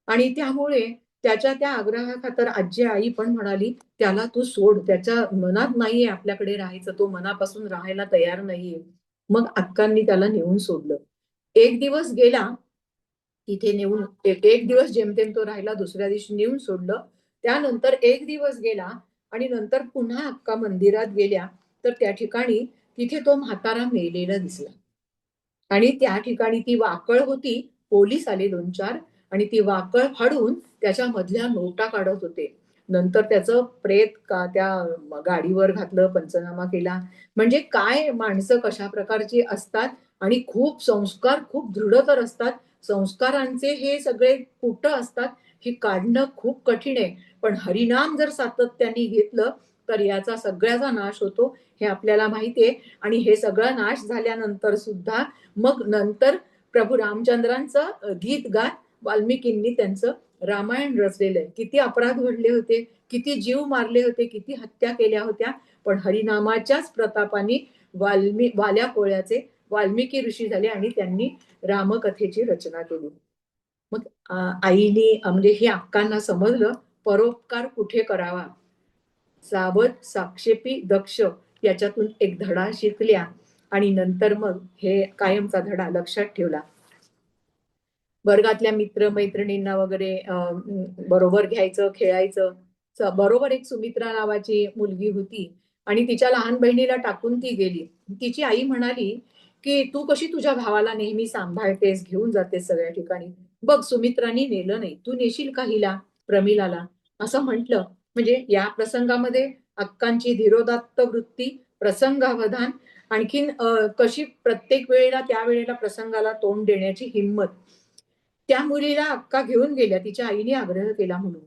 आणि त्यामुळे त्याच्या त्या आग्रहाखातर आजी आई पण म्हणाली, त्याला तू सोड, त्याच्या मनात नाहीये आपल्याकडे राहायचं, तो मनापासून राहायला तयार नाहीये. मग अक्कांनी त्याला नेऊन सोडलं. एक दिवस गेला तिथे नेऊन, एक दिवस जेमतेम तो राहिला, दुसऱ्या दिवशी नेऊन सोडलं. त्यानंतर एक दिवस गेला आणि नंतर पुन्हा अक्का मंदिरात गेल्या, तर त्या ठिकाणी तिथे तो म्हातारा मेलेला दिसला. आणि त्या ठिकाणी ती वाकळ होती. पोलीस आले 2-4 आणि ती वाकळ फाडून त्याच्या मधल्या नोटा काढत होते. नंतर त्याचं प्रेत का त्या गाडीवर घातलं, पंचनामा केला. म्हणजे काय माणसं कशा प्रकारची असतात आणि खूप संस्कार खूप दृढतर असतात. संस्कारांचे हे सगळे कुठं असतात हे काढणं खूप कठीण आहे. पण हरिनाम जर सातत्याने घेतलं तर याचा सगळ्याचा नाश होतो, हे आपल्याला माहितीये. आणि हे सगळं नाश झाल्यानंतर सुद्धा मग नंतर प्रभू रामचंद्रांचं गीत गात वाल्मिकींनी त्यांचं रामायण रचलेलं आहे. किती अपराध घडले होते, किती जीव मारले होते, किती हत्या केल्या होत्या, पण हरिनामाच्याच प्रतापाने वाल्या कोळ्याचे वाल्मिकी ऋषी झाले आणि त्यांनी रामकथेची रचना केली. मग आईने म्हणजे हे अक्कांना समजलं, परोपकार कुठे करावा. सावध, साक्षेपी, दक्ष याच्यातून एक धडा शिकल्या आणि नंतर मग हे कायमचा धडा लक्षात ठेवला. वर्गातल्या मित्र-मैत्रिणींना वगैरे बरोबर घ्यायचं, खेळायचं. बरोबर एक सुमित्रा नावाची मुलगी होती आणि तिच्या लहान बहिणीला टाकून ती गेली. तिची आई म्हणाली, की "तू कशी तुझ्या भावाला नेहमी सांभाळतेस, घेऊन जातेस सगळ्या ठिकाणी. बघ सुमित्रानी नेलं नाही. तू नेशील का हिला, प्रमिलाला?" असं म्हटलं. म्हणजे या प्रसंगामध्ये अक्कांची धीरोदात्त वृत्ती, प्रसंगावधान, आणखीन कशी प्रत्येक वेळेला त्यावेळेला प्रसंगाला तोंड देण्याची हिंमत. त्या मुलीला अक्का घेऊन गेल्या तिच्या आईने आग्रह केला म्हणून.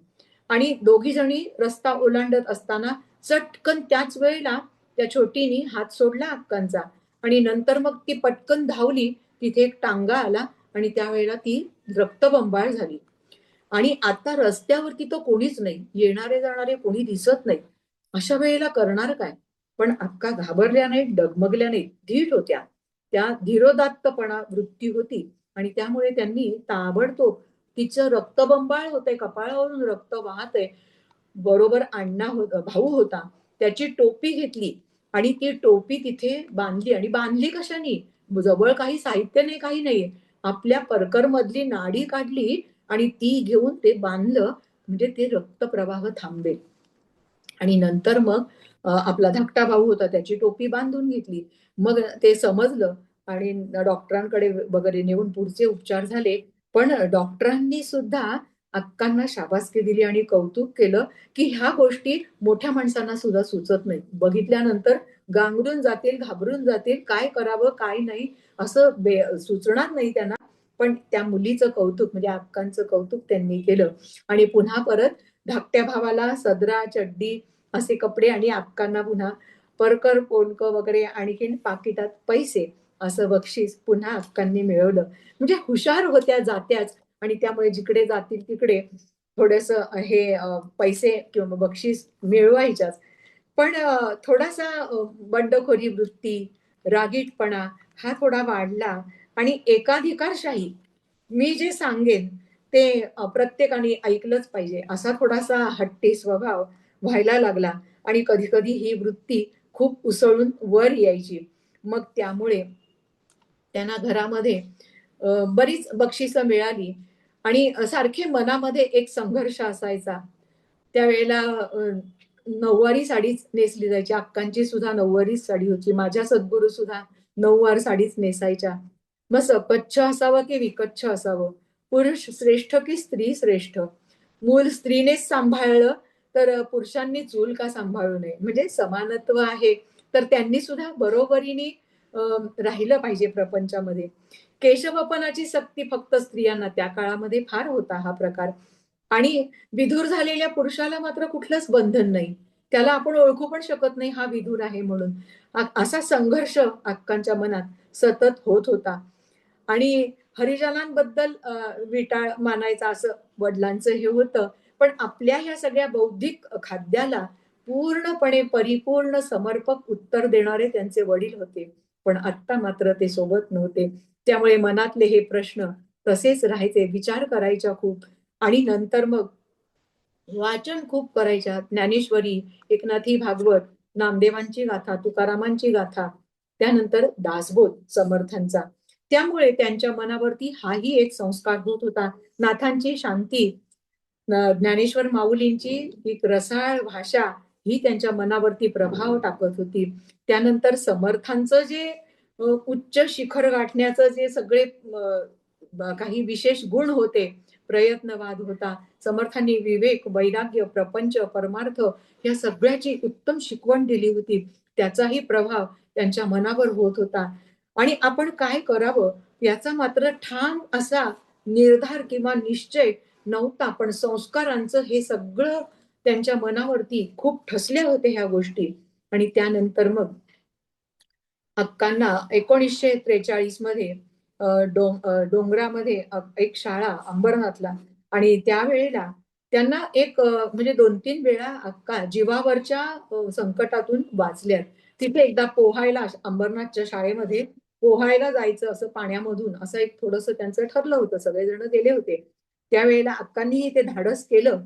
आणि दोघी जणी रस्ता ओलांडत असताना चटकन त्याच वेळेला त्या छोटीनी हात सोडला अक्कांचा आणि नंतर मग ती पटकन धावली. तिथे एक टांगा आला आणि त्यावेळेला ती रक्तबंबाळ झाली. आणि आता रस्त्यावरती तर कोणीच नाही. येणारे जाणारे कोणी दिसत नाही. अशा वेळेला करणार काय? पण अक्का घाबरल्या नाहीत, डगमगल्या नाहीत, धीट होत्या. त्या धीरोदात्तपणा वृत्ती होती आणि त्यामुळे त्यांनी ताबडतोब तिचं रक्तबंबाळ होतंय, कपाळावरून रक्त वाहतंय. बरोबर भाऊ होता. त्याची टोपी घेतली आणि ती टोपी तिथे बांधली आणि बांधली कशानी? जवळ काही साहित्य नाही, काही नाहीये. आपल्या परकरमधली नाडी काढली आणि ती घेऊन ते बांधलं म्हणजे ते रक्तप्रवाह थांबेल. आणि नंतर मग आपला धाकटा भाऊ होता त्याची टोपी बांधून घेतली. मग ते समजलं आणि डॉक्टरांकडे वगैरे नेऊन पुढचे उपचार झाले. पण डॉक्टरांनी सुद्धा अक्कांना शाबासकी दिली आणि कौतुक केलं, की ह्या गोष्टी मोठ्या माणसांना सुद्धा सुचत नाहीत. बघितल्यानंतर गांगरून जातील, घाबरून जातील, काय करावं, काय नाही असं सुचणार नाही त्यांना. पण त्या मुलीचं कौतुक म्हणजे अक्कांचं कौतुक त्यांनी केलं आणि पुन्हा परत धाकट्या भावाला सदरा, चड्डी असे कपडे आणि अक्कांना पुन्हा परकर, पोलकं वगैरे आणखीन पाकिटात पैसे असं बक्षीस पुन्हा अक्कांनी मिळवलं. म्हणजे हुशार होत्या जात्याच आणि त्यामुळे जिकडे जातील तिकडे थोडंसं हे पैसे किंवा बक्षीस मिळवायच्याच. पण थोडासा बंडखोरी वृत्ती, रागीटपणा हा थोडा वाढला आणि एकाधिकारशाही मी जे सांगेन ते प्रत्येकाने ऐकलंच पाहिजे असा थोडासा हट्टी स्वभाव व्हायला लागला आणि कधी-कधी ही वृत्ती खूप उसळून वर यायची. मग त्यामुळे त्यांना घरामध्ये बरीच बक्षिसं मिळाली आणि सारखे मनामध्ये एक संघर्ष असायचा. त्यावेळेला नऊवारी साडीच नेसली जायची. अक्कांची सुद्धा नऊवारीच साडी होती. माझ्या सद्गुरू सुद्धा नऊवार साडीच नेसायच्या. मग सपच्छ असावं की विकच्छ असावं? पुरुष श्रेष्ठ की स्त्री श्रेष्ठ? मूल स्त्रीनेच सांभाळलं तर पुरुषांनी चूल का सांभाळू नये? म्हणजे समानत्व आहे, तर त्यांनी सुद्धा बरोबरीने राहिलं पाहिजे प्रपंचामध्ये. केशवपनाची सक्ती फक्त स्त्रियांना त्या काळामध्ये फार होता हा प्रकार. आणि विधुर झालेल्या पुरुषाला मात्र कुठलंच बंधन नाही. त्याला आपण ओळखू पण शकत नाही हा विधुर आहे म्हणून. असा संघर्ष अक्कांच्या मनात सतत होत होता. आणि हरिजनांबद्दल विटाळ मानायचा असं वडिलांचं हे होतं. पण आपल्या ह्या सगळ्या बौद्धिक खाद्याला पूर्णपणे परिपूर्ण समर्पक उत्तर देणारे त्यांचे वडील होते. पण आत्ता मात्र ते सोबत नव्हते. त्यामुळे मनातले हे प्रश्न तसेच राहायचे. विचार करायच्या खूप आणि नंतर मग वाचन खूप करायच्या. ज्ञानेश्वरी, एकनाथी भागवत, नामदेवांची गाथा, तुकारामांची गाथा, त्यानंतर दासबोध समर्थांचा. त्यामुळे त्यांच्या मनावरती हाही एक संस्कार होत होता. नाथांची शांती, ज्ञानेश्वर माऊलींची एक रसाळ भाषा ही त्यांच्या मनावरती प्रभाव टाकत होती. त्यानंतर समर्थांचं जे उच्च शिखर गाठण्याचं जे सगळे काही विशेष गुण होते, प्रयत्नवाद होता. समर्थांनी विवेक, वैराग्य, प्रपंच, परमार्थ या सगळ्याची उत्तम शिकवण दिली होती. त्याचाही प्रभाव त्यांच्या मनावर होत होता. आणि आपण काय करावं याचा मात्र ठाम असा निर्धार किंवा निश्चय नव्हता. पण संस्कारांचं हे सगळं त्यांच्या मनावरती खूप ठसल्या होत्या ह्या गोष्टी. आणि त्यानंतर मग अक्कांना 1943 मध्ये डोंगरामध्ये एक शाळा अंबरनाथला आणि त्यावेळेला त्यांना एक म्हणजे 2-3 वेळा अक्का जीवावरच्या संकटातून वाचल्यात. तिथे एकदा पोहायला अंबरनाथच्या शाळेमध्ये पोहायला जायचं असं पाण्यामधून असं एक थोडंसं त्यांचं ठरलं होतं. सगळेजण गेले होते. त्यावेळेला अक्कांनीही ते धाडस केलं,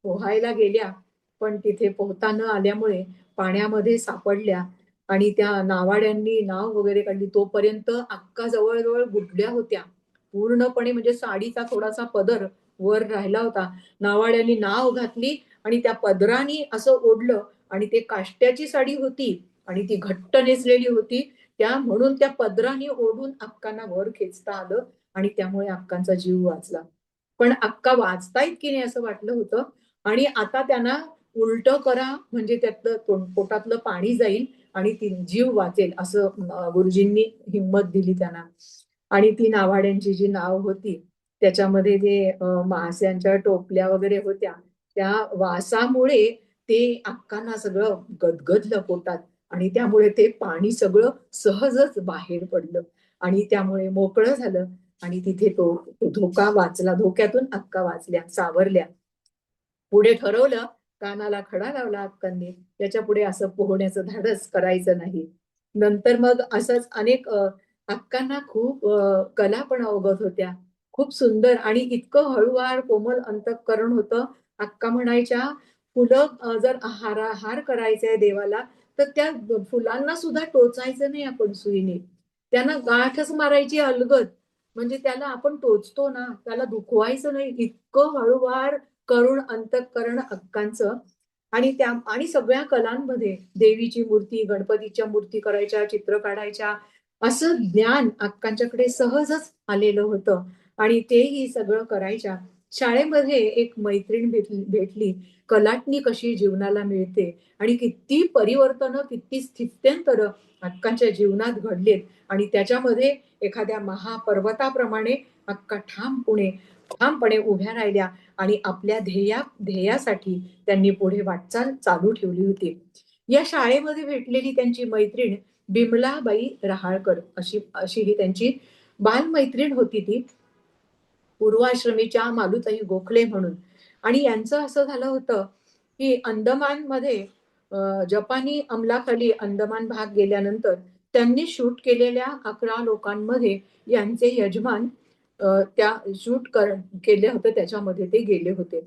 पोहायला गेल्या, पण तिथे पोहता न आल्यामुळे पाण्यामध्ये सापडल्या आणि त्या नावाड्यांनी नाव वगैरे काढली. तोपर्यंत अक्का जवळ-जवळ बुडल्या होत्या. पूर्णपणे म्हणजे साडीचा थोडासा पदर वर राहिला होता. नावाड्यांनी नाव घातली आणि त्या पदराने असं ओढलं आणि ते काष्ट्याची साडी होती आणि ती घट्ट नेसलेली होती. म्हणून त्या पदराने ओढून अक्कांना वर खेचता आलं आणि त्यामुळे अक्कांचा जीव वाचला. पण अक्का वाचतायत की नाही असं वाटलं होतं आणि आता त्यांना उलटं करा म्हणजे त्यातलं पोटातलं पाणी जाईल आणि ती जीव वाचेल असं गुरुजींनी हिंमत दिली त्यांना. आणि ती नावाड्यांची जी नाव होती त्याच्यामध्ये जे माश्यांच्या टोपल्या वगैरे होत्या त्या वासामुळे ते अक्कांना सगळं गदगदलं पोटात आणि त्यामुळे ते पाणी सगळं सहजच बाहेर पडलं आणि त्यामुळे मोकळं झालं आणि तिथे तो धोका वाचला. धोक्यातून अक्का वाचल्या, सावरल्या. पुढे ठरवलं, कानाला खडा लावला अक्कांनी, त्याच्या पुढे असं पोहण्याचं धाडस करायचं नाही. नंतर मग असंच अनेक अक्कांना खूप कला पण अवगत होत्या. खूप सुंदर आणि इतकं हळूवार कोमल अंतःकरण होतं. अक्का म्हणायच्या, फुलं जर हार करायचंय देवाला, तर त्या फुलांना सुद्धा टोचायचं नाही आपण सुईने. त्यांना गाठच मारायची अलगद. म्हणजे त्याला आपण टोचतो ना, त्याला दुखवायचं नाही. इतकं हळूवार करुण अंतःकरण अक्कांचं आणि सगळ्या कलांमध्ये देवीची मूर्ती, गणपतीच्या मूर्ती करायच्या, चित्र काढायच्या, असं ज्ञान अक्कांच्याकडे सहजच आलेलं होतं आणि तेही सगळं करायच्या. शाळेमध्ये एक मैत्रीण भेटली. कलाटणी कशी जीवनाला मिळते आणि किती परिवर्तन, किती स्थित्यंतर अक्कांच्या जीवनात घडलेत आणि त्याच्यामध्ये एखाद्या महापर्वताप्रमाणे अक्का ठामपणे उभ्या राहिल्या आणि आपल्या ध्येयासाठी त्यांनी पुढे वाटचाल चालू ठेवली होती. या शाळेमध्ये भेटलेली त्यांची मैत्रीण बिमलाबाई रहाळकर अशी ही त्यांची बालमैत्रीण होती ती. पूर्वाश्रमीच्या मालुताई गोखले म्हणून. आणि यांचं असं झालं होतं, की अंदमानमध्ये जपानी अंमलाखाली अंदमान भाग गेल्यानंतर त्यांनी शूट केलेल्या 11 लोकांमध्ये यांचे यजमान त्या केले होते त्याच्यामध्ये ते गेले होते.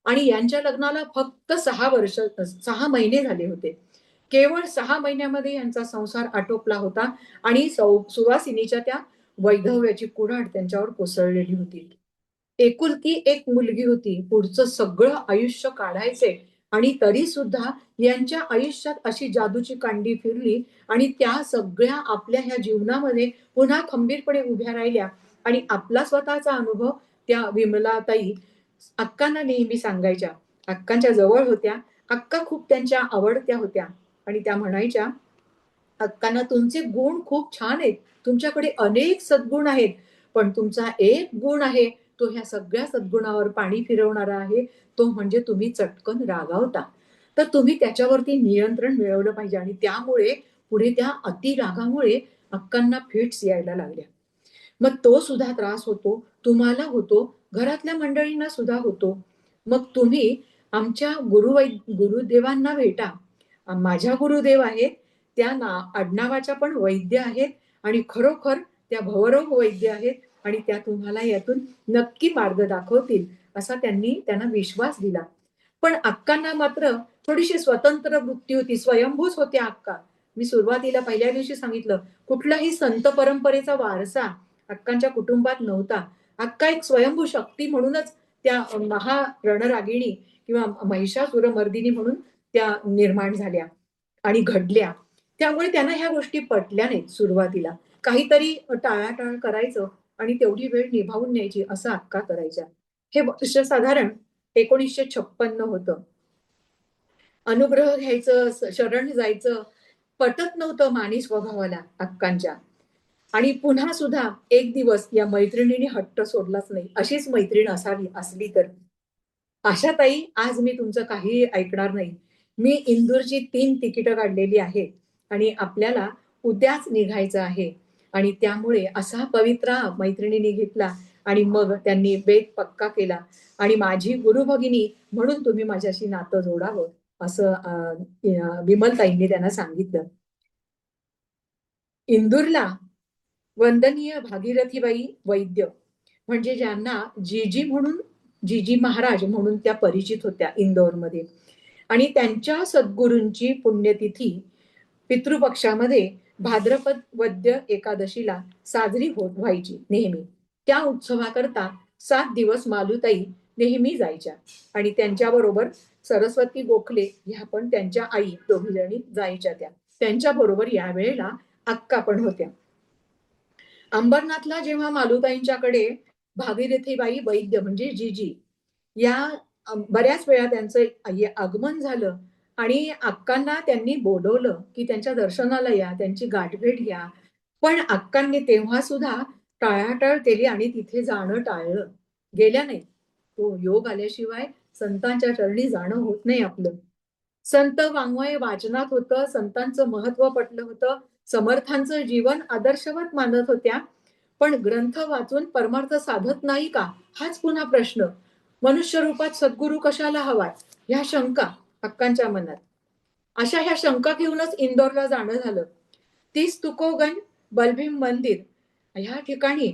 आणि यांच्या लग्नाला फक्त 6 महिने झाले होते. केवळ 6 महिन्यामध्ये यांचा संसार आटोपला होता आणि सुवासिनीच्या त्या वैधव्याची कुऱ्हाड त्यांच्यावर कोसळलेली होती. एकुलती एक मुलगी होती. पुढचं सगळं आयुष्य काढायचे आणि तरी सुद्धा यांच्या आयुष्यात अशी जादूची कांडी फिरली आणि त्या सगळ्या आपल्या ह्या जीवनामध्ये पुन्हा खंबीरपणे उभ्या राहिल्या आणि आपला स्वतःचा अनुभव त्या विमलाताई अक्कांना नेहमी सांगायच्या. अक्कांच्या जवळ होत्या. अक्का खूप त्यांच्या आवडत्या होत्या आणि त्या म्हणायच्या, "अक्कांना तुमचे गुण खूप छान आहेत. तुमच्याकडे अनेक सद्गुण आहेत. पण तुमचा एक गुण आहे, तो ह्या सगळ्या सद्गुणावर पाणी फिरवणारा आहे. तो म्हणजे तुम्ही चटकन रागावता. तर तुम्ही त्याच्यावरती नियंत्रण मिळवलं पाहिजे." आणि त्यामुळे पुढे त्या अतिरागामुळे अक्कांना फिट्स यायला लागल्या. मग तो सुद्धा त्रास होतो, तुम्हाला होतो, घरातल्या मंडळींना सुद्धा होतो. मग तुम्ही आमच्या गुरुदेवांना भेटा. माझ्या गुरुदेव आहेत, त्या आडनावाच्या पण वैद्य आहेत आणि खरोखर त्या भवरोग वैद्य आहेत आणि त्या तुम्हाला यातून नक्की मार्ग दाखवतील, असा त्यांना विश्वास दिला. पण अक्कांना मात्र थोडीशी स्वतंत्र वृत्ती होती, स्वयंभूच होत्या अक्का. मी सुरुवातीला पहिल्या दिवशी सांगितलं, कुठलाही संत परंपरेचा वारसा अक्कांच्या कुटुंबात नव्हता. अक्का एक स्वयंभू शक्ती म्हणूनच त्या महारणरागिणी किंवा महिषासुरमर्दिनी म्हणून त्या निर्माण झाल्या आणि घडल्या. त्यामुळे त्यांना ह्या गोष्टी पटल्या नाहीत सुरुवातीला. काहीतरी टाळाटाळ करायचं आणि तेवढी वेळ निभावून न्यायची असं अक्का करायच्या. हे वर्ष साधारण 1956 होतं. अनुग्रह घ्यायचं, शरण जायचं पटत नव्हतं मानी स्वभावाला अक्कांच्या. आणि पुन्हा सुद्धा एक दिवस या मैत्रिणीने हट्ट सोडलाच नाही. अशीच मैत्रीण असली तर. "आशाताई, आज मी तुमचं काहीही ऐकणार नाही. मी इंदूरची 3 तिकीटं काढलेली आहेत आणि आपल्याला उद्याच निघायचं आहे." आणि त्यामुळे असा पवित्रा मैत्रिणीने घेतला आणि मग त्यांनी बेत पक्का केला आणि माझी गुरुभगिनी म्हणून तुम्ही माझ्याशी नातं जोडावं असं विमलताईंनी त्यांना सांगितलं. इंदूरला वंदनीय भागीरथीबाई वैद्य म्हणजे ज्यांना जीजी म्हणून जीजी महाराज म्हणून त्या परिचित होत्या इंदोरमध्ये. आणि त्यांच्या सद्गुरूंची पुण्यतिथी पितृपक्षामध्ये भाद्रपद वद्य एकादशीला साजरी होत व्हायची नेहमी. त्या उत्सवाकरता 7 दिवस मालुताई नेहमी जायच्या आणि त्यांच्याबरोबर सरस्वती गोखले ह्या पण त्यांच्या आई दोघी जणी जायच्या. त्यांच्या बरोबर यावेळेला अक्का पण होत्या. अंबरनाथला जेव्हा मालुताईंच्याकडे भागीरथीबाई वैद्य म्हणजे जीजी या बऱ्याच वेळा त्यांचं आगमन झालं आणि अक्कांना त्यांनी बोलवलं की त्यांच्या दर्शनाला या, त्यांची गाठभेट घ्या. पण अक्कांनी तेव्हा सुद्धा टाळाटाळ केली आणि तिथे जाणं टाळलं. गेल्या नाही. तो योग आल्याशिवाय संतांच्या चरणी जाणं होत नाही आपलं. संत वाङ्मय वाचनात होतं, संतांचं महत्व पटलं होतं, समर्थांचं जीवन आदर्शवत मानत होत्या. पण ग्रंथ वाचून परमार्थ साधत नाही का, हाच पुन्हा प्रश्न. मनुष्य रूपात सद्गुरू कशाला हवाय, ह्या शंका अक्कांच्या मनात. अशा ह्या शंका घेऊनच इंदोरला जाणं झालं. 30 तुकोगण बलभीम मंदिर ह्या ठिकाणी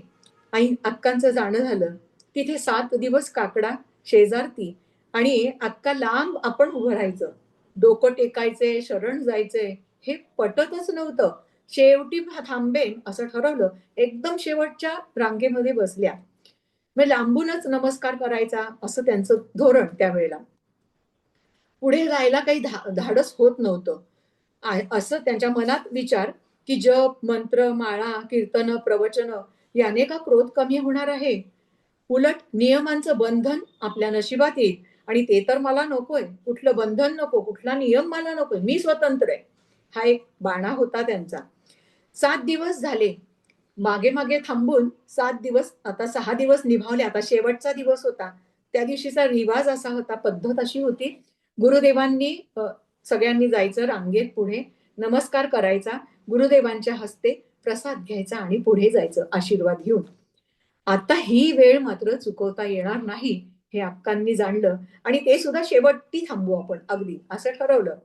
अक्कांचं जाणं झालं. तिथे 7 दिवस काकडा शेजारती आणि अक्का लांब आपण उभं राहायचं, डोकं टेकायचे, शरण जायचे, हे पटतच नव्हतं. शेवटी थांबेन असं ठरवलं. एकदम शेवटच्या रांगेमध्ये बसल्या. मग लांबूनच नमस्कार करायचा असं त्यांचं धोरण त्यावेळेला. पुढे जायला काही धाडस होत नव्हतं. असं त्यांच्या मनात विचार की जप मंत्र माळा कीर्तन प्रवचन याने का क्रोध कमी होणार आहे. उलट नियमांचं बंधन आपल्या नशिबात येईल आणि ते तर मला नकोय. कुठलं बंधन नको, कुठला नियम मला नकोय, मी स्वतंत्र आहे. हा एक बाणा होता त्यांचा. 7 दिवस झाले. मागे मागे थांबून 7 दिवस, आता 6 दिवस निभावले. आता शेवटचा दिवस होता. त्या दिवशीचा रिवाज असा होता, पद्धत अशी होती, गुरुदेवांनी सगळ्यांनी जायचं रांगेत पुढे, नमस्कार करायचा, गुरुदेवांच्या हस्ते प्रसाद घ्यायचा आणि पुढे जायचं आशीर्वाद घेऊन. आता ही वेळ मात्र चुकवता येणार नाही हे अक्कांनी जाणलं आणि ते सुद्धा शेवटी थांबू आपण अगदी असं ठरवलं.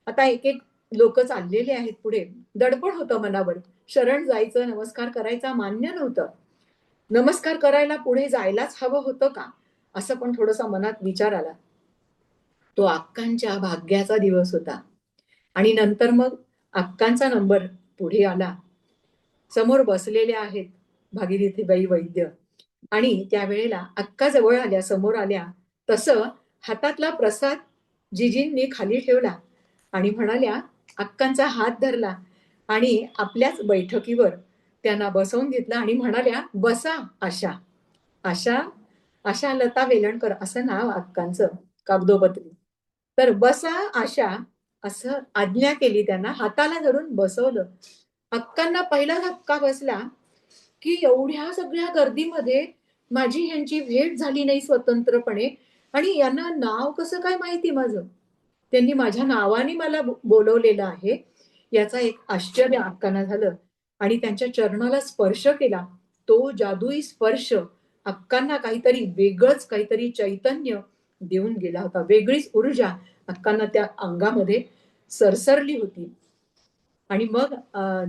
आता एक एक लोक चाललेले आहेत पुढे. दडपण होतं मनावर. शरण जायचं, नमस्कार करायचा मान्य नव्हतं. नमस्कार करायला पुढे जायलाच हवं होतं का, असं पण थोडंसं मनात विचार आला. तो अक्कांच्या भाग्याचा दिवस होता. आणि नंतर मग अक्कांचा नंबर पुढे आला. समोर बसलेले आहेत भागीरथीबाई वैद्य आणि त्यावेळेला अक्का जवळ आल्या, समोर आल्या. तसं हातातला प्रसाद जिजींनी खाली ठेवला आणि म्हणाल्या, अक्कांचा हात धरला आणि आपल्याच बैठकीवर त्यांना बसवून घेतलं आणि म्हणाल्या, बसा आशा. आशा आशा लता वेलणकर असं नाव अक्कांचं कागदोपत्री. तर बसा आशा असं आज्ञा केली, त्यांना हाताला धरून बसवलं. अक्कांना पहिला धक्का बसला की एवढ्या सगळ्या गर्दीमध्ये माझी ह्यांची भेट झाली नाही स्वतंत्रपणे आणि यांना नाव कसं काय माहिती माझं. त्यांनी माझ्या नावाने मला बोलवलेलं आहे याचा एक आश्चर्य अक्कांना झालं आणि त्यांच्या चरणाला स्पर्श केला. तो जादुई स्पर्श अक्कांना काहीतरी वेगळंच, काहीतरी चैतन्य देऊन गेला होता. वेगळीच ऊर्जा अक्कांना त्या अंगामध्ये सरसरली होती. आणि मग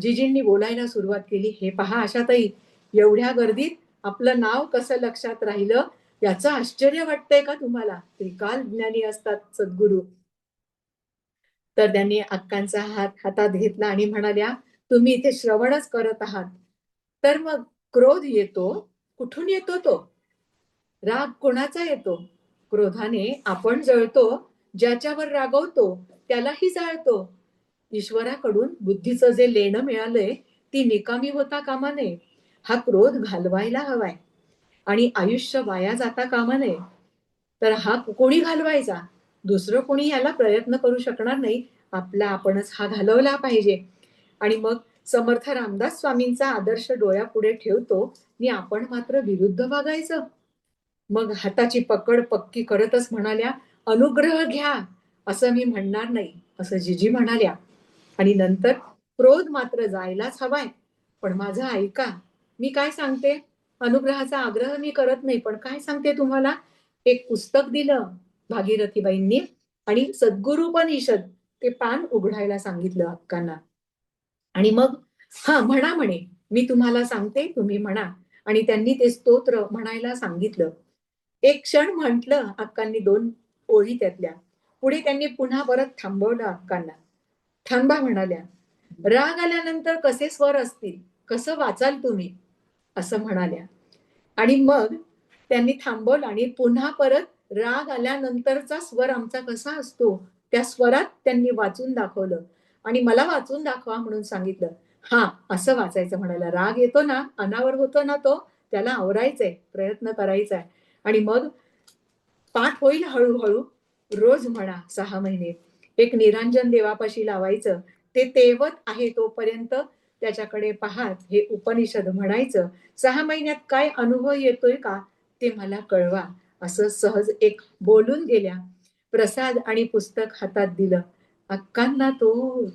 जिजींनी बोलायला सुरुवात केली, हे पहा आशाताई, एवढ्या गर्दीत आपलं नाव कसं लक्षात राहिलं याचं आश्चर्य वाटतंय का तुम्हाला. त्रिकाल ज्ञानी असतात सद्गुरू. तर त्यांनी अक्कांचा हात हातात घेतला आणि म्हणाल्या, तुम्ही इथे श्रवणच करत आहात तर मग क्रोध येतो, कुठून येतो तो? राग कोणाचा येतो? क्रोधाने आपण जळतो, ज्याच्यावर रागवतो त्यालाही जाळतो. ईश्वराकडून बुद्धीचं जे लेणं मिळालंय ती निकामी होता कामा नये. हा क्रोध घालवायला हवाय आणि आयुष्य वाया जाता कामा नये. तर हा कोणी घालवायचा? दुसरं कोणी याला प्रयत्न करू शकणार नाही. आपला आपणच हा घालवला पाहिजे. आणि मग समर्थ रामदास स्वामींचा आदर्श डोळ्यापुढे ठेवतो आणि आपण मात्र विरुद्ध वागायचं. मग हाताची पकड पक्की करतच म्हणाल्या, अनुग्रह घ्या, असं मी म्हणणार नाही, असं जिजी म्हणाल्या. आणि नंतर क्रोध मात्र जायलाच हवाय, पण माझं ऐका, मी काय सांगते. अनुग्रहाचा आग्रह मी करत नाही, पण काय सांगते तुम्हाला. एक पुस्तक दिलं भागीरथीबाईंनी आणि सद्गुरूपनिषद ते पान उघडायला सांगितलं अक्कांना. आणि मग हा म्हणा म्हणे, मी तुम्हाला सांगते तुम्ही म्हणा. आणि त्यांनी ते स्तोत्र म्हणायला सांगितलं. एक क्षण म्हटलं अक्कांनी 2 ओळी त्यातल्या. पुढे त्यांनी पुन्हा परत थांबवलं अक्कांना. थांबा म्हणाल्या. राग आल्यानंतर कसे स्वर असतील, कसं वाचाल तुम्ही? असं म्हणाल्या. आणि मग त्यांनी थांबवलं आणि पुन्हा परत राग आल्यानंतरचा स्वर आमचा कसा असतो, त्या स्वरात त्यांनी वाचून दाखवलं आणि मला वाचून दाखवा म्हणून सांगितलं. हां, असं वाचायचं म्हणाला. राग येतो ना, अनावर होतो ना तो, त्याला आवरायचंय, प्रयत्न करायचा आहे. आणि मग पाठ होईल हळूहळू. रोज म्हणा 6 महिने. एक निरांजन देवापाशी लावायचं. ते तेवत आहे तोपर्यंत त्याच्याकडे पाहत हे उपनिषद म्हणायचं. 6 महिन्यात काय अनुभव येतोय का ते मला कळवा. असं सहज एक बोलून गेल्या. प्रसाद आणि पुस्तक हातात दिलं. अक्कांना तो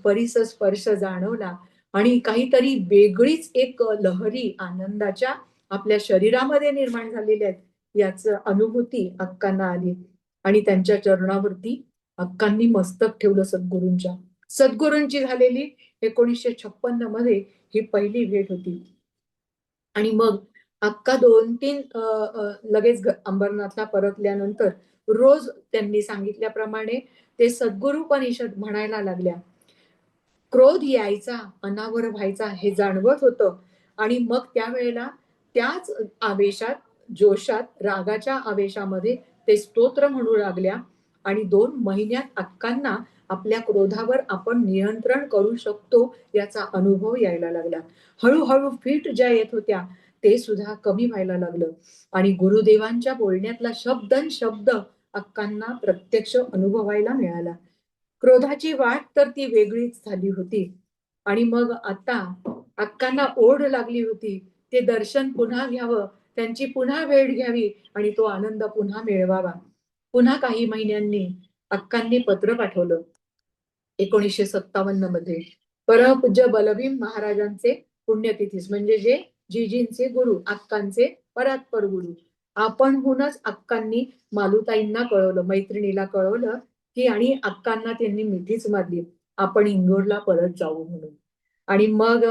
स्पर्श जाणवला आणि काहीतरी वेगळीच एक लहरी आनंदाच्या आपल्या शरीरामध्ये निर्माण झालेल्या आहेत याचं अनुभूती अक्कांना आली आणि त्यांच्या चरणावरती अक्कांनी मस्तक ठेवलं सद्गुरूंच्या. सद्गुरूंची झालेली 1956 मध्ये ही पहिली भेट होती. आणि मग अक्का 2-3 लगेच अंबरनाथला परतल्यानंतर रोज त्यांनी सांगितल्याप्रमाणे ते सद्गुरूपनिषद म्हणायला लागल्या. क्रोध यायचा, अनावर व्हायचा हे जाणवत होतं आणि मग त्यावेळेला त्याच आवेशात, जोशात, रागाच्या आवेशामध्ये ते स्तोत्र म्हणू लागल्या आणि 2 महिन्यात अक्कांना आपल्या क्रोधावर आपण नियंत्रण करू शकतो याचा अनुभव यायला लागला. हळूहळू फिट ज्या येत होत्या ते सुद्धा कमी व्हायला लागलं आणि गुरुदेवांच्या बोलण्यातला शब्द अक्कांना प्रत्यक्ष अनुभवायला मिळाला. क्रोधाची वाट तर ती वेगळीच झाली होती आणि मग आता अक्कांना ओढ लागली होती. ते दर्शन पुन्हा घ्यावं, त्यांची पुन्हा भेट घ्यावी आणि तो आनंद पुन्हा मिळवावा. पुन्हा काही महिन्यांनी अक्कांनी पत्र पाठवलं. 1957 मध्ये परमपूज्य बलभीम महाराजांचे पुण्यतिथीस म्हणजे जे जिजींचे गुरु, अक्कांचे परात्पर गुरु. आपणहूनच अक्कांनी मालुताईंना कळवलं, मैत्रिणीला कळवलं की आणि अक्कांना त्यांनी मिठीच मारली. आपण इंदोरला परत जाऊ म्हणून. आणि मग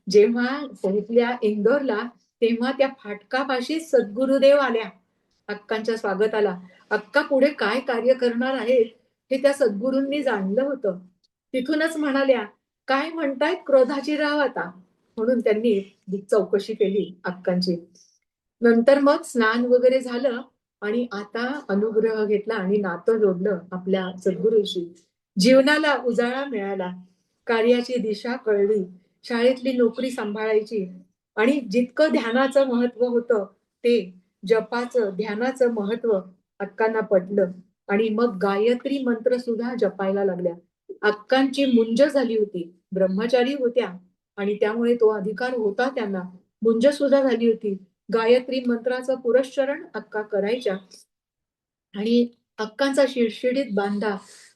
जेव्हा पोहोचल्या इंदोरला तेव्हा त्या फाटकापाशी सद्गुरुदेव आल्या अक्कांच्या स्वागताला. अक्का पुढे काय कार्य करणार आहेत हे त्या सद्गुरूंनी जाणलं होतं. तिथूनच म्हणाल्या, काय म्हणतायत क्रोधाची राव आता? म्हणून त्यांनी चौकशी केली अक्कांची. नंतर मग स्नान वगैरे झालं आणि आता अनुग्रह घेतला आणि नातं जोडलं आपल्या सद्गुरूशी. जीवनाला उजाळा मिळाला. कार्याची दिशा कळली. शाळेतली नोकरी सांभाळायची आणि जितकं ध्यानाचं महत्व होतं ते जपाचं, ध्यानाचं महत्व अक्कांना पटलं आणि मग गायत्री मंत्र सुद्धा जपायला लागल्या. अक्कांची मुंज झाली होती. ब्रह्मचारी होत्या आणि त्यामुळे तो अधिकार होता त्यांना. मुंज सुद्धा झाली होती. गायत्री मंत्राचं पुरश्चरण अक्का करायच्या आणि अक्कांचा शिडशिडीत बांधा,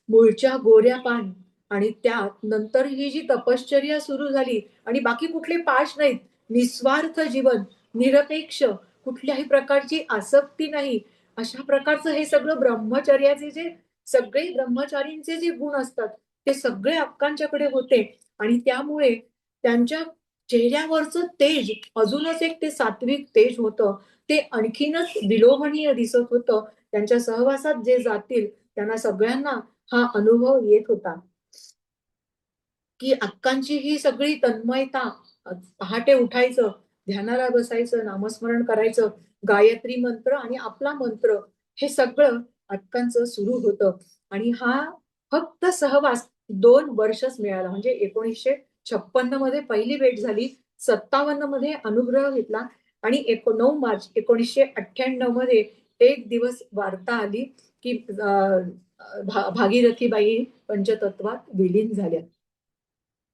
मूळच्या गोऱ्या पान आणि त्यात नंतर ही जी तपश्चर्या सुरू झाली आणि बाकी कुठले पाश नाहीत. निस्वार्थ जीवन, निरपेक्ष, कुठल्याही प्रकारची आसक्ती नाही. अशा प्रकारचं हे सगळं ब्रह्मचर्याचे जे सगळे ब्रह्मचारींचे जे गुण असतात ते सगळे अक्कांच्याकडे होते आणि त्यामुळे त्यांच्या चेहऱ्यावरचं तेज अजूनच एक ते सात्विक तेज होतं. ते आणखीनच विलोभनीय दिसत होतं. त्यांच्या सहवासात जे जातील त्यांना सगळ्यांना हा अनुभव येत होता की अक्कांची ही सगळी तन्मयता, पहाटे उठायचं, ध्यानाला बसायचं, नामस्मरण करायचं, गायत्री मंत्र आणि आपला मंत्र हे सगळं अक्कांचं सुरू होतं आणि हा फक्त सहवास 2 वर्षच मिळाला. म्हणजे 1956 मध्ये पहिली भेट झाली, 57 मध्ये अनुग्रह घेतला आणि 9 मार्च 1998 मध्ये एक दिवस वार्ता आली की भागीरथीबाई पंचतत्वात विलीन झाल्या.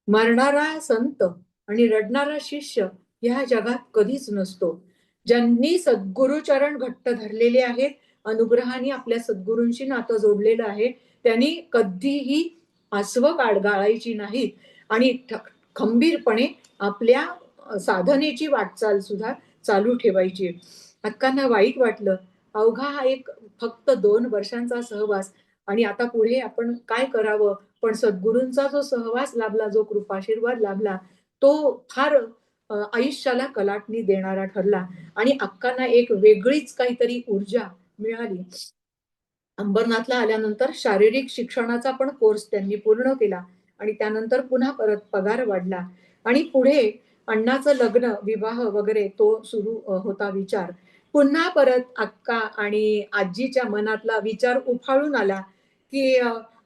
मरणारा संत आणि रडणारा शिष्य या जगात कधीच नसतो. ज्यांनी सद्गुरुचरण घट्ट धरलेले आहेत, अनुग्रहाने आपल्या सद्गुरूंशी नातं जोडलेलं आहे, त्यांनी कधीही आसवं गाळायची नाहीत आणि खंबीरपणे आपल्या साधनेची वाटचाल सुद्धा चालू ठेवायची. अक्कांना वाईट वाटलं. अवघा हा एक फक्त 2 वर्षांचा सहवास आणि आता पुढे आपण काय करावं? पण सद्गुरूंचा जो सहवास लाभला, जो कृपाशीर्वाद लाभला, तो फार आयुष्याला कलाटणी देणारा ठरला आणि अक्कांना एक वेगळीच काहीतरी ऊर्जा मिळाली. अंबरनाथला आल्यानंतर शारीरिक शिक्षणाचा पण कोर्स त्यांनी पूर्ण केला आणि त्यानंतर पुन्हा परत पगार वाढला आणि पुढे अण्णाचं लग्न, विवाह वगैरे तो सुरू होता विचार. पुन्हा परत अक्का आणि आजीच्या मनातला विचार उफाळून आला, की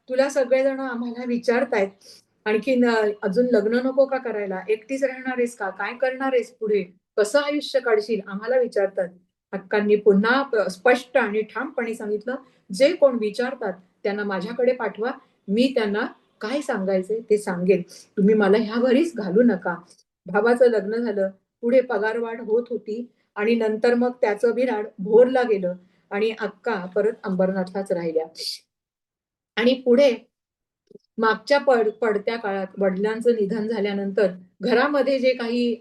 तुला सगळेजण आम्हाला विचारतायत, आणखीन अजून लग्न नको का करायला? एकटीच राहणार आहेस का? काय करणार आहेस पुढे? कसं आयुष्य काढशील? आम्हाला विचारतात. अक्कांनी पुन्हा स्पष्ट आणि ठामपणे सांगितलं, जे कोण विचारतात त्यांना माझ्याकडे पाठवा. मी त्यांना काय सांगायचे ते सांगेन. तुम्ही मला ह्यावरच घालू नका. भावाचं लग्न झालं. पुढे पगारवाढ होत होती आणि नंतर मग त्याचं विराड भोरला गेलं आणि अक्का परत अंबरनाथलाच राहिल्या. आणि पुढे मागच्या पडत्या काळात वडिलांचं निधन झाल्यानंतर घरामध्ये जे काही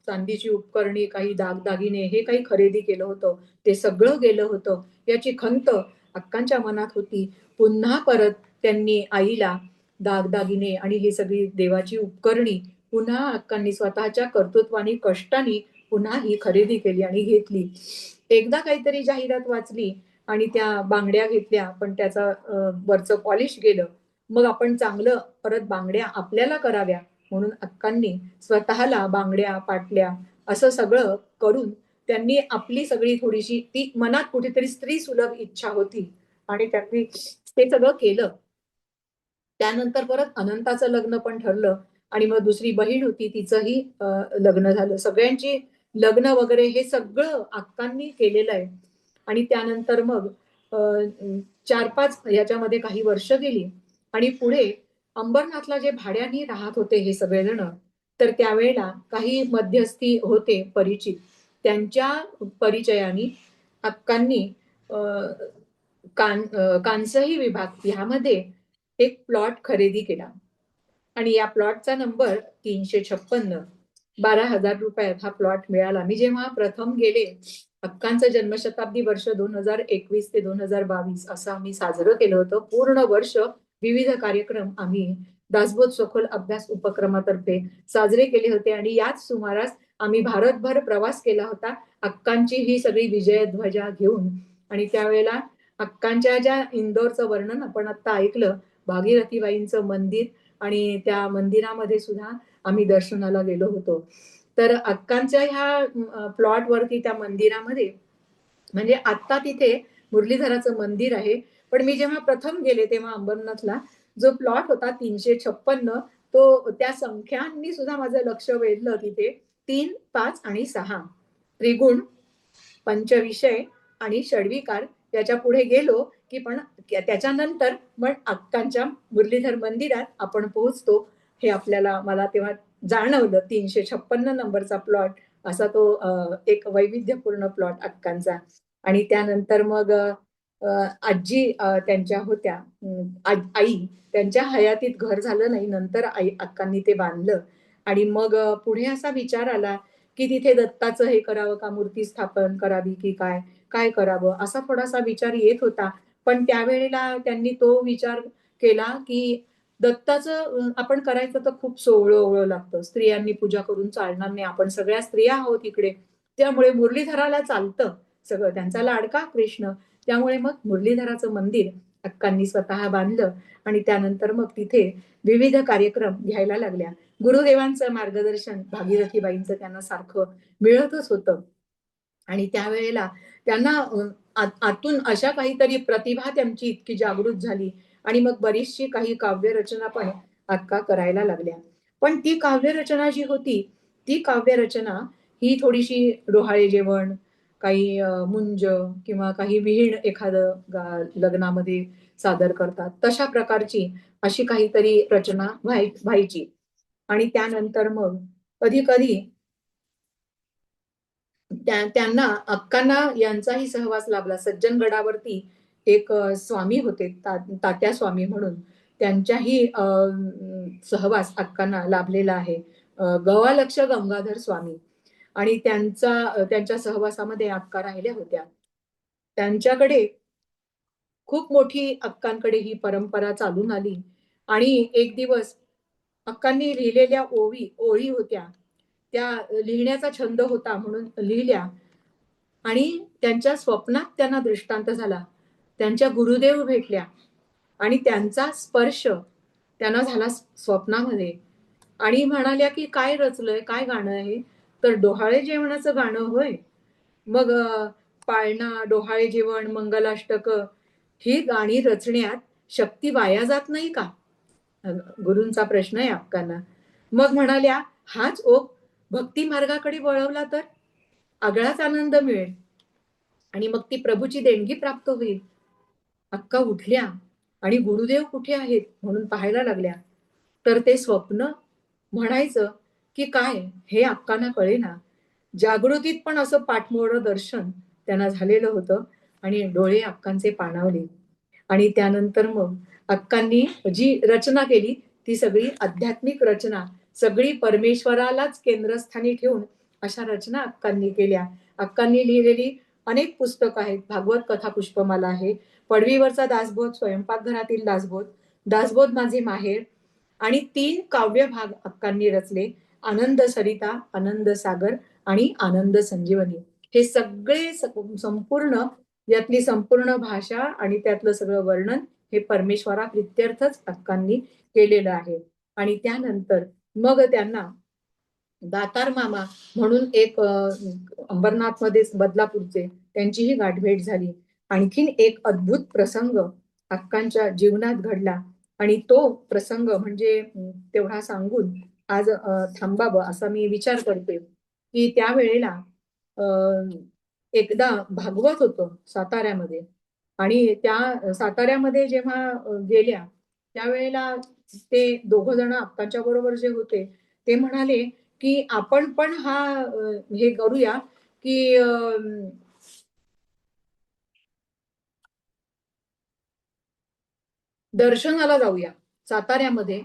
चांदीची उपकरणे, काही दागदागिने हे काही खरेदी केलं होतं, ते सगळं गेलं होतं. याची खंत अक्कांच्या मनात होती. पुन्हा परत त्यांनी आईला दागदागिने आणि ही सगळी देवाची उपकरणी पुन्हा अक्कांनी स्वतःच्या कर्तृत्वानी, कष्टाने पुन्हा ही खरेदी केली आणि घेतली. एकदा काहीतरी जाहिरात वाचली आणि त्या बांगड्या घेतल्या, पण त्याचा वरचं पॉलिश गेलं. मग आपण चांगलं परत बांगड्या आपल्याला कराव्या म्हणून अक्कांनी स्वतःला बांगड्या, पाटल्या असं सगळं करून त्यांनी आपली सगळी थोडीशी ती मनात कुठेतरी स्त्री सुलभ इच्छा होती आणि त्यांनी ते सगळं केलं. त्यानंतर परत अनंताचं लग्न पण ठरलं आणि मग दुसरी बहीण होती तिचंही लग्न झालं. सगळ्यांची लग्न वगैरे हे सगळं अक्कांनी केलेलं आहे. आणि त्यानंतर मग 4-5 याच्यामध्ये काही वर्ष गेली आणि पुढे अंबरनाथला जे भाड्याने राहत होते हे सगळेजण, तर त्यावेळेला काही मध्यस्थी होते परिचित. त्यांच्या परिचयाने अक्कांनी कांसही विभाग यामध्ये एक प्लॉट खरेदी केला आणि या प्लॉटचा नंबर 356. 12,000 रुपयात हा प्लॉट मिळाला. मी जेव्हा प्रथम गेले, अक्कांचं जन्मशताब्दी वर्ष 2021 ते 2022 असं आम्ही साजरं केलं होतं. पूर्ण वर्ष विविध कार्यक्रम आम्ही दासबोध सखोल अभ्यास उपक्रमातर्फे साजरे केले होते आणि याच सुमारास आम्ही भारतभर प्रवास केला होता अक्कांची ही सगळी विजयध्वजा घेऊन. आणि त्यावेळेला अक्कांच्या ज्या इंदोरचं वर्णन आपण आता ऐकलं, भागीरथीबाईंचं मंदिर आणि त्या मंदिरामध्ये सुद्धा आम्ही दर्शनाला गेलो होतो. तर अक्कांच्या ह्या प्लॉट वरती त्या मंदिरामध्ये म्हणजे आता तिथे मुरलीधराचं मंदिर आहे. पण मी जेव्हा प्रथम गेले तेव्हा अंबरनाथला जो प्लॉट होता 356, तो त्या संख्यांनी सुद्धा माझं लक्ष वेधलं तिथे. 3, 5 आणि 6 त्रिगुण, पंचविषय आणि षडविकार याच्या पुढे गेलो की पण त्याच्यानंतर मग अक्कांच्या मुरलीधर मंदिरात आपण पोहोचतो. हे आपल्याला मला तेव्हा जाणवलं. 356 नंबरचा प्लॉट असा तो एक वैविध्यपूर्ण प्लॉट अक्कांचा. आणि त्यानंतर मग आजी त्यांच्या होत्या, आई त्यांच्या हयातीत घर झालं नाही. नंतर आई अक्कांनी ते बांधलं आणि मग पुढे असा विचार आला की तिथे दत्ताचं हे करावं का, मूर्ती स्थापन करावी की काय, काय करावं असा थोडासा विचार येत होता. पण त्यावेळेला त्यांनी तो विचार केला की दत्ताचं आपण करायचं तर खूप सोवळं लागतं. स्त्रियांनी पूजा करून चालणार नाही. आपण सगळ्या स्त्रिया आहोत इकडे. त्यामुळे मुरलीधराला चालतं सगळं. त्यांचा लाडका कृष्ण. त्यामुळे मग मुरलीधराचं मंदिर अक्कांनी स्वतः बांधलं आणि त्यानंतर मग तिथे विविध कार्यक्रम घ्यायला लागल्या. गुरुदेवांचं मार्गदर्शन भागीरथीबाईंचं त्यांना सारखं मिळतच होतं. आणि त्यावेळेला त्यांना आतून अशा काहीतरी प्रतिभा त्यांची इतकी जागृत झाली आणि मग बरीचशी काही काव्यरचना पण अक्का करायला लागल्या. पण ती काव्यरचना जी होती, ती काव्यरचना ही थोडीशी डोहाळे जेवण, काही मुंज किंवा काही विहीण एखादं लग्नामध्ये सादर करतात, तशा प्रकारची अशी काहीतरी रचना व्हायची. आणि त्यानंतर मग कधी-कधी त्यांना अक्कांना यांचाही सहवास लाभला. सज्जनगडावरती एक स्वामी होते तात्या स्वामी म्हणून. त्यांच्याही सहवास अक्कांना लाभलेला आहे. गवालक्ष गंगाधर स्वामी आणि त्यांच्या सहवासामध्ये अक्का राहिल्या होत्या. त्यांच्याकडे खूप मोठी अक्कांकडे ही परंपरा चालून आली आणि एक दिवस अक्कांनी लिहिलेल्या ओळी होत्या. त्या लिहिण्याचा छंद होता म्हणून लिहिल्या आणि त्यांच्या स्वप्नात त्यांना दृष्टांत झाला. त्यांच्या गुरुदेव भेटल्या आणि त्यांचा स्पर्श त्यांना झाला स्वप्नामध्ये आणि म्हणाल्या की काय रचलंय, काय गाणं आहे? तर डोहाळे जेवणाचं गाणं होय. मग पाळणा, डोहाळे जेवण, मंगलाष्टक ही गाणी रचण्यात शक्ती वाया जात नाही का? गुरूंचा प्रश्न आहे अक्कांना. मग म्हणाल्या, हाच ओघ भक्ती मार्गाकडे वळवला तर आगळाच आनंद मिळेल आणि मग ती प्रभूची देणगी प्राप्त होईल. अक्का उठल्या आणि गुरुदेव कुठे आहेत म्हणून पाहायला लागल्या. तर ते स्वप्न म्हणायचं की काय हे अक्कांना कळेना. जागृतीत पण असं पाठमोरं दर्शन त्यांना झालेलं होतं आणि डोळे अक्कांचे पाणावले. आणि त्यानंतर मग अक्कांनी जी रचना केली ती सगळी आध्यात्मिक रचना, सगळी परमेश्वरालाच केंद्रस्थानी ठेवून अशा रचना अक्कांनी केल्या. अक्कांनी लिहिलेली अनेक पुस्तकं आहेत. भागवत कथा पुष्पमाला आहे, पडवीवरचा दासबोध, स्वयंपाकघरातील दासबोध, दासबोध माझे माहेर आणि 3 काव्यभाग अक्कांनी रचले. आनंद सरिता, आनंद सागर आणि आनंद संजीवनी. हे सगळे संपूर्ण यातली संपूर्ण भाषा आणि त्यातलं सगळं वर्णन हे परमेश्वराप्रित्यर्थच अक्कांनी केलेलं आहे. आणि त्यानंतर मग त्यांना दातार मामा म्हणून एक अंबरनाथमध्ये बदलापूरचे त्यांचीही गाठभेट झाली. आणखीन एक अद्भुत प्रसंग अक्कांच्या जीवनात घडला आणि तो प्रसंग म्हणजे तेवढा सांगून आज थांबावं असा मी विचार करते की त्यावेळेला एकदा भागवत होतं साताऱ्यामध्ये आणि त्या साताऱ्यामध्ये जेव्हा गेल्या त्यावेळेला ते दोघ जण अक्काच्या बरोबर जे होते ते म्हणाले की आपण पण हा हे करूया की दर्शनाला जाऊया. साताऱ्यामध्ये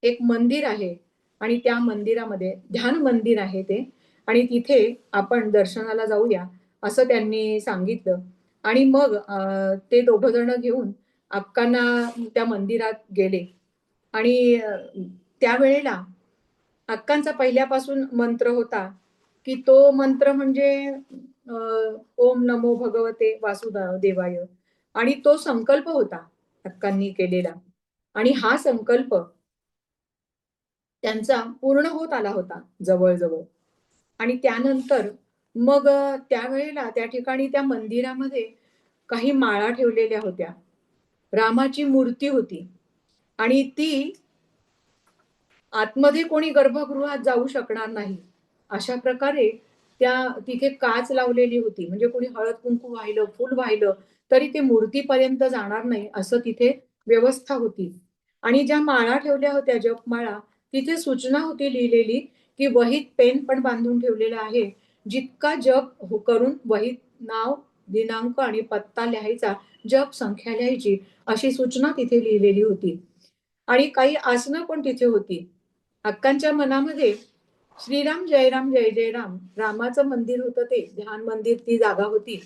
एक मंदिर आहे आणि त्या मंदिरामध्ये ध्यान मंदिर आहे ते आणि तिथे आपण दर्शनाला जाऊया असं त्यांनी सांगितलं आणि मग ते दोघ जण घेऊन अक्कांना त्या मंदिरात गेले आणि त्यावेळेला अक्कांचा पहिल्यापासून मंत्र होता की तो मंत्र म्हणजे ओम नमो भगवते वासुदेवाय आणि तो संकल्प होता अक्कांनी केलेला आणि हा संकल्प त्यांचा पूर्ण होत आला होता जवळ-जवळ आणि त्यानंतर मग त्यावेळेला त्या ठिकाणी त्या मंदिरामध्ये काही माळा ठेवलेल्या होत्या. रामाची मूर्ती होती आणि ती आतमध्ये कोणी गर्भगृहात जाऊ शकणार नाही. अशा प्रकारे त्या तिथे काच लावलेली होती. म्हणजे कोणी हळद-कुंकू वाहिलं, फुल वाहिलं, तरी ते मूर्तीपर्यंत जाणार नाही असं तिथे व्यवस्था होती. आणि ज्या माळा ठेवल्या होत्या जपमाळा, तिथे सूचना होती लिहिलेली, की वहीत पेन पण बांधून ठेवलेला आहे. जितका जप करून वहीत नाव, दिनांक आणि पत्ता लिहायचा, जप संख्या लिहायची, अशी सूचना तिथे लिहिलेली होती. आणि काही आसनं पण तिथे होती. अक्कांच्या मनामध्ये श्रीराम जय राम जय जय राम रामाचं मंदिर होतं ते ध्यान मंदिर ती जागा होती.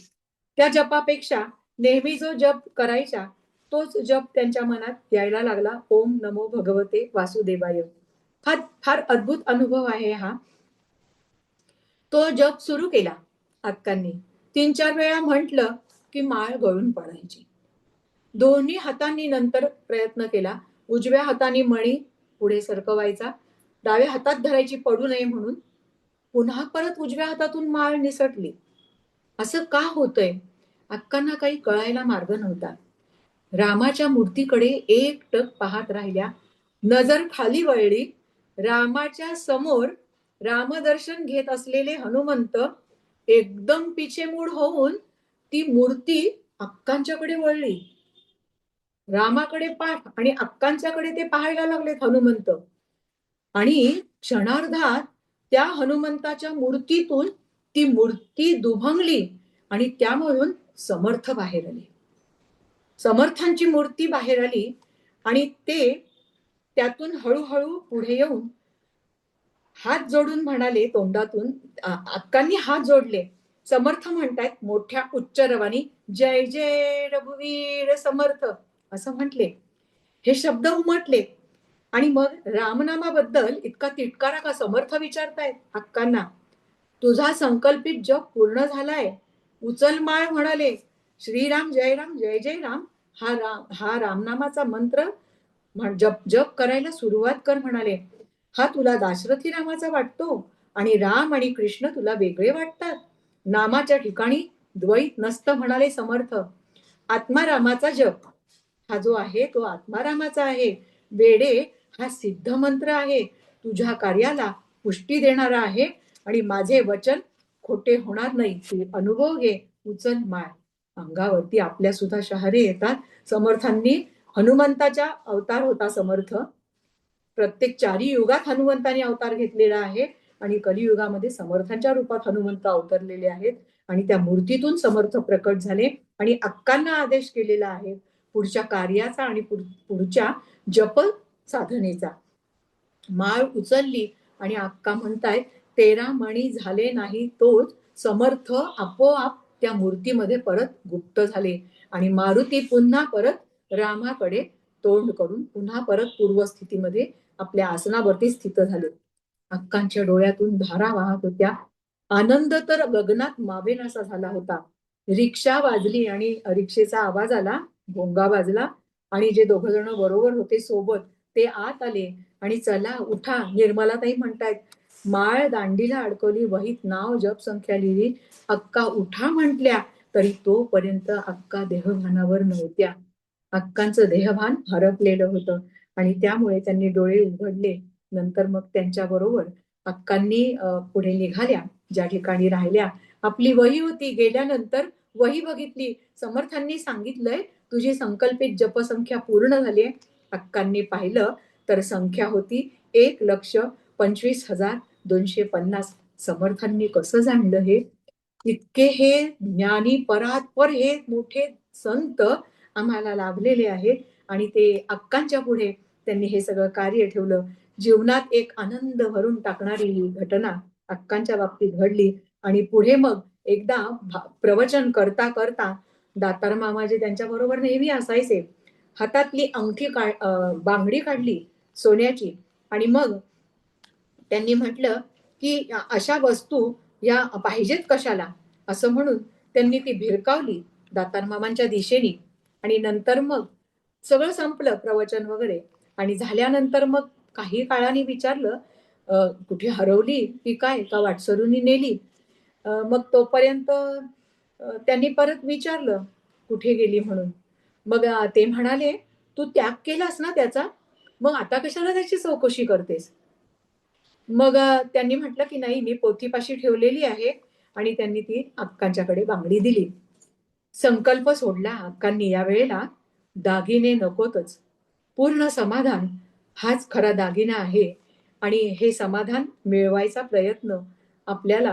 त्या जपापेक्षा नेहमी जो जप करायचा तोच जप त्यांच्या मनात यायला लागला. ओम नमो भगवते वासुदेवाय. फार फार अद्भुत अनुभव आहे हा. तो जप सुरू केला अक्कांनी. 3-4 वेळा म्हटलं की माळ गळून पडायची. दोन्ही हातांनी नंतर प्रयत्न केला. उजव्या हाताने मणी पुढे सरकवायचा. डाव्या हातात धरायची पडू नये म्हणून. पुन्हा परत उजव्या हातातून माळ निसटली. असं का होतंय? अक्कांना काही कळायला मार्ग नव्हता. रामाच्या मूर्तीकडे एकटक पाहत राहिल्या. नजर खाली वळली. रामाच्या समोर रामदर्शन घेत असलेले हनुमंत एकदम पिछेमूड होऊन ती मूर्ती अक्कांच्याकडे वळली. रामाकडे पाठ आणि अक्कांच्याकडे ते पाहायला लागलेत हनुमंत. आणि क्षणार्धात त्या हनुमंताच्या मूर्तीतून ती मूर्ती दुभंगली आणि त्यामधून समर्थ बाहेर आले. समर्थांची मूर्ती बाहेर आली आणि ते त्यातून हळूहळू पुढे येऊन हात जोडून म्हणाले तोंडातून अक्कांनी हात जोडले. समर्थ म्हणतायत मोठ्या उच्च रवानी जय जय रघुवीर समर्थ असं म्हटले. हे शब्द उमटले आणि मग रामनामाबद्दल इतका तिटकारा का समर्थ विचारतायत अक्कांना. तुझा संकल्पित जप पूर्ण झालाय. उचलमाळ म्हणाले, श्रीराम जय राम जय जय राम, हा रामनामाचा मंत्र जप जप करायला सुरुवात कर म्हणाले. हा तुला दाशरथी रामाचा वाटतो आणि राम आणि कृष्ण तुला वेगळे वाटतात. नामाच्या ठिकाणी द्वैत नसतं म्हणाले समर्थ. आत्मारामाचा जप हा जो आहे तो आत्मारामाचा आहे. वेडे हा सिद्ध मंत्र आहे. तुझ्या कार्याला पुष्टी देणारा आहे आणि माझे वचन खोटे होणार नाही. तू अनुभव घे. उचल माळ. अंगावरती आपल्या सुद्धा शहारे येतात. समर्थांनी हनुमंताचा अवतार होता समर्थ. प्रत्येक 4ही युगात हनुमंताने अवतार घेतलेला आहे आणि कलियुगामध्ये समर्थांच्या रूपात हनुमंत अवतरलेले आहेत आणि त्या मूर्तीतून समर्थ प्रकट झाले आणि अक्कांना आदेश केलेला आहे पुढच्या कार्याचा आणि पुढच्या जप साधनेचा. माळ उचलली आणि अक्का म्हणतायत, 13 मणी झाले नाही तोच समर्थ आपोआप त्या मूर्तीमध्ये परत गुप्त झाले आणि मारुती पुन्हा परत रामाकडे तोंड करून पुन्हा परत पूर्वस्थितीमध्ये आपल्या आसनावरती स्थित झाले. अक्कांच्या डोळ्यातून धारा वाहत होत्या. आनंद तर गगनात मावेनासा झाला होता. रिक्षा वाजली आणि रिक्षेचा आवाज आला, भोंगा वाजला आणि जे दोघ जण बरोबर होते सोबत ते आत आले आणि चला उठा. निर्मलाताई म्हणतायत, माळ दांडीला अडकवली, वहीत नाव जप संख्या लिहिली, अक्का उठा म्हटल्या तरी तोपर्यंत अक्का देहभानावर नव्हत्या. अक्कांचं देहभान हरपलेलं होतं आणि त्यामुळे त्यांनी डोळे उघडले. नंतर मग त्यांच्या बरोबर अक्कांनी पुढे निघाल्या. ज्या ठिकाणी राहिल्या आपली वही होती. गेल्यानंतर वही बघितली. समर्थांनी सांगितलंय तुझी संकल्पित जपसंख्या पूर्ण झाली. अक्कांनी पाहिलं तर संख्या होती 1,25,250. समर्थांनी कसं जाणलं हे? इतके हे ज्ञानी परात्पर हे मोठे संत आम्हाला लाभलेले आहेत आणि ते अक्कांच्या पुढे त्यांनी हे सगळं कार्य ठेवलं. जीवनात एक आनंद भरून टाकणारी ही घटना अक्कांच्या बाबतीत घडली आणि पुढे मग एकदा प्रवचन करता करता दातार मामाजी त्यांच्या बरोबर नेहमी असायचे. हातातली बांगडी काढली सोन्याची आणि मग त्यांनी म्हटलं की अशा वस्तू या पाहिजेत कशाला असं म्हणून त्यांनी ती भिरकावली दातार मामांच्या दिशेने आणि नंतर मग सगळं संपलं प्रवचन वगैरे आणि झाल्यानंतर मग काही काळाने विचारलं कुठे हरवली की काय का वाटसरूनी नेली. मग तोपर्यंत त्यांनी परत विचारलं कुठे गेली म्हणून. मग ते म्हणाले तू त्याग केलास ना त्याचा, मग आता कशाला त्याची चौकशी करतेस. मग त्यांनी म्हटलं की नाही मी पोथीपाशी ठेवलेली आहे आणि त्यांनी ती अक्कांच्याकडे बांगडी दिली. संकल्प सोडला अक्कांनी यावेळेला. दागिने नकोतच, पूर्ण समाधान हाच खरा दागिना आहे आणि हे समाधान मिळवायचा प्रयत्न आपल्याला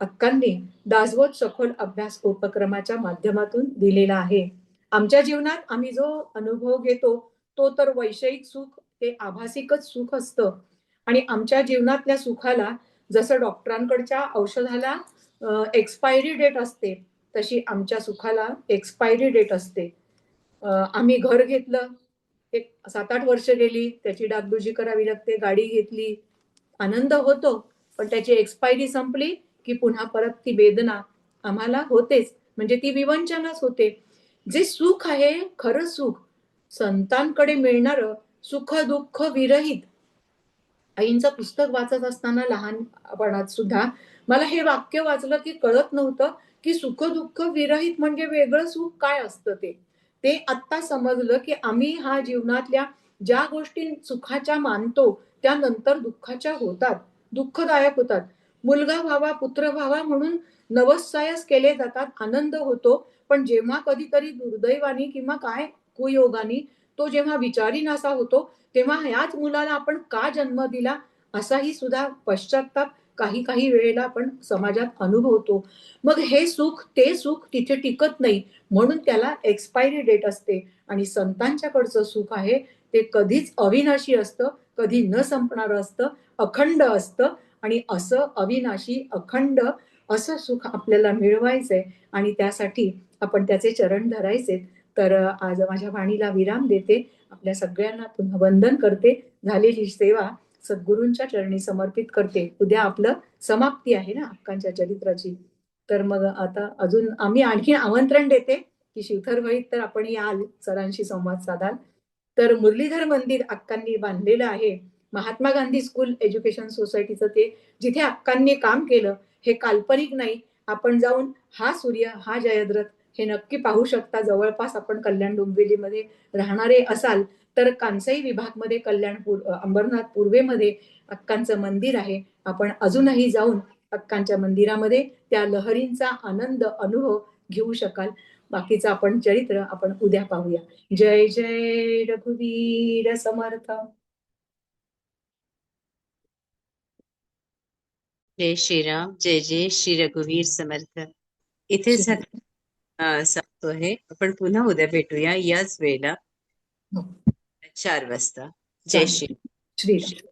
अक्कांनी दासबोध सखोल अभ्यास उपक्रमाच्या माध्यमातून दिलेला आहे. आमच्या जीवनात आम्ही जो अनुभव घेतो तो तर वैषयिक सुख हे आभासिकच सुख असतं आणि आमच्या जीवनातल्या सुखाला जसं डॉक्टरांकडच्या औषधाला एक्सपायरी डेट असते तशी आमच्या सुखाला एक्सपायरी डेट असते. आम्ही घर घेतलं, एक 7-8 वर्ष गेली, त्याची डागडुजी करावी लागते. गाडी घेतली, आनंद होतो, पण त्याची एक्सपायरी संपली की पुन्हा परत ती वेदना आम्हाला होतेच. म्हणजे ती विवंचनाच होते. जे सुख आहे खरं सुख संतांकडे मिळणारं सुख दुःख विरहित. आईंचं पुस्तक वाचत असताना लहानपणात सुद्धा मला हे वाक्य वाचलं की कळत नव्हतं की सुख दुःख विरहित म्हणजे वेगळं सुख काय असतं ते. ते आत्ता समजलं की आम्ही हा जीवनातल्या ज्या गोष्टी सुखाच्या मानतो त्या नंतर दुःखाच्या होतात, दुःखदायक होतात. मुलगा व्हावा, पुत्र व्हावा म्हणून नवसायस केले जातात, आनंद होतो. पण जेव्हा कधीतरी दुर्दैवाने किंवा काय कुयोगाने तो जेव्हा विचारी नासा होतो तेव्हा ह्याच मुलाला आपण का जन्म दिला असाही सुद्धा पश्चाताप काही काही वेळेला आपण समाजात अनुभवतो. मग हे सुख ते सुख तिथे टिकत नाही म्हणून त्याला एक्सपायरी डेट असते आणि संतांच्याकडचं सुख आहे ते कधीच अविनाशी असतं, कधी न संपणारं असतं, अखंड असतं आणि असं अविनाशी अखंड असं सुख आपल्याला मिळवायचंय आणि त्यासाठी आपण त्याचे चरण धरायचे. तर आज माझ्या वाणीला विराम देते. आपल्या सगळ्यांना पुन्हा वंदन करते. झालेली सेवा सद्गुरूंच्या चरणी समर्पित करते. उद्या आपलं समाप्ती आहे ना अक्कांच्या चरित्राची. तर मग आता अजून आम्ही आणखी आमंत्रण देते की शिवथर तर आपण याल, सरांशी संवाद साधाल. तर मुरलीधर मंदिर अक्कांनी बांधलेलं आहे. महात्मा गांधी स्कूल एज्युकेशन सोसायटीचं ते, जिथे अक्कांनी काम केलं. हे काल्पनिक नाही. आपण जाऊन हा सूर्य, हा जयद्रथ हे नक्की पाहू शकता. जवळपास आपण कल्याण डोंबिवलीमध्ये राहणारे असाल तर कांसाई विभागमध्ये अंबरनाथ पूर्वेमध्ये अक्कांचं मंदिर आहे. आपण अजूनही जाऊन अक्कांच्या मंदिरामध्ये त्या लहरींचा आनंद अनुभव घेऊ शकाल. बाकीचं आपण चरित्र आपण उद्या पाहूया. जय जय रघुवीर समर्थ. जय श्रीराम. जय जय श्री रघुवीर समर्थ. इथेच सांगतो आहे. आपण पुन्हा उद्या भेटूया याच वेळेला हो, 4 वाजता. जय चालेल. श्री श्रीराम.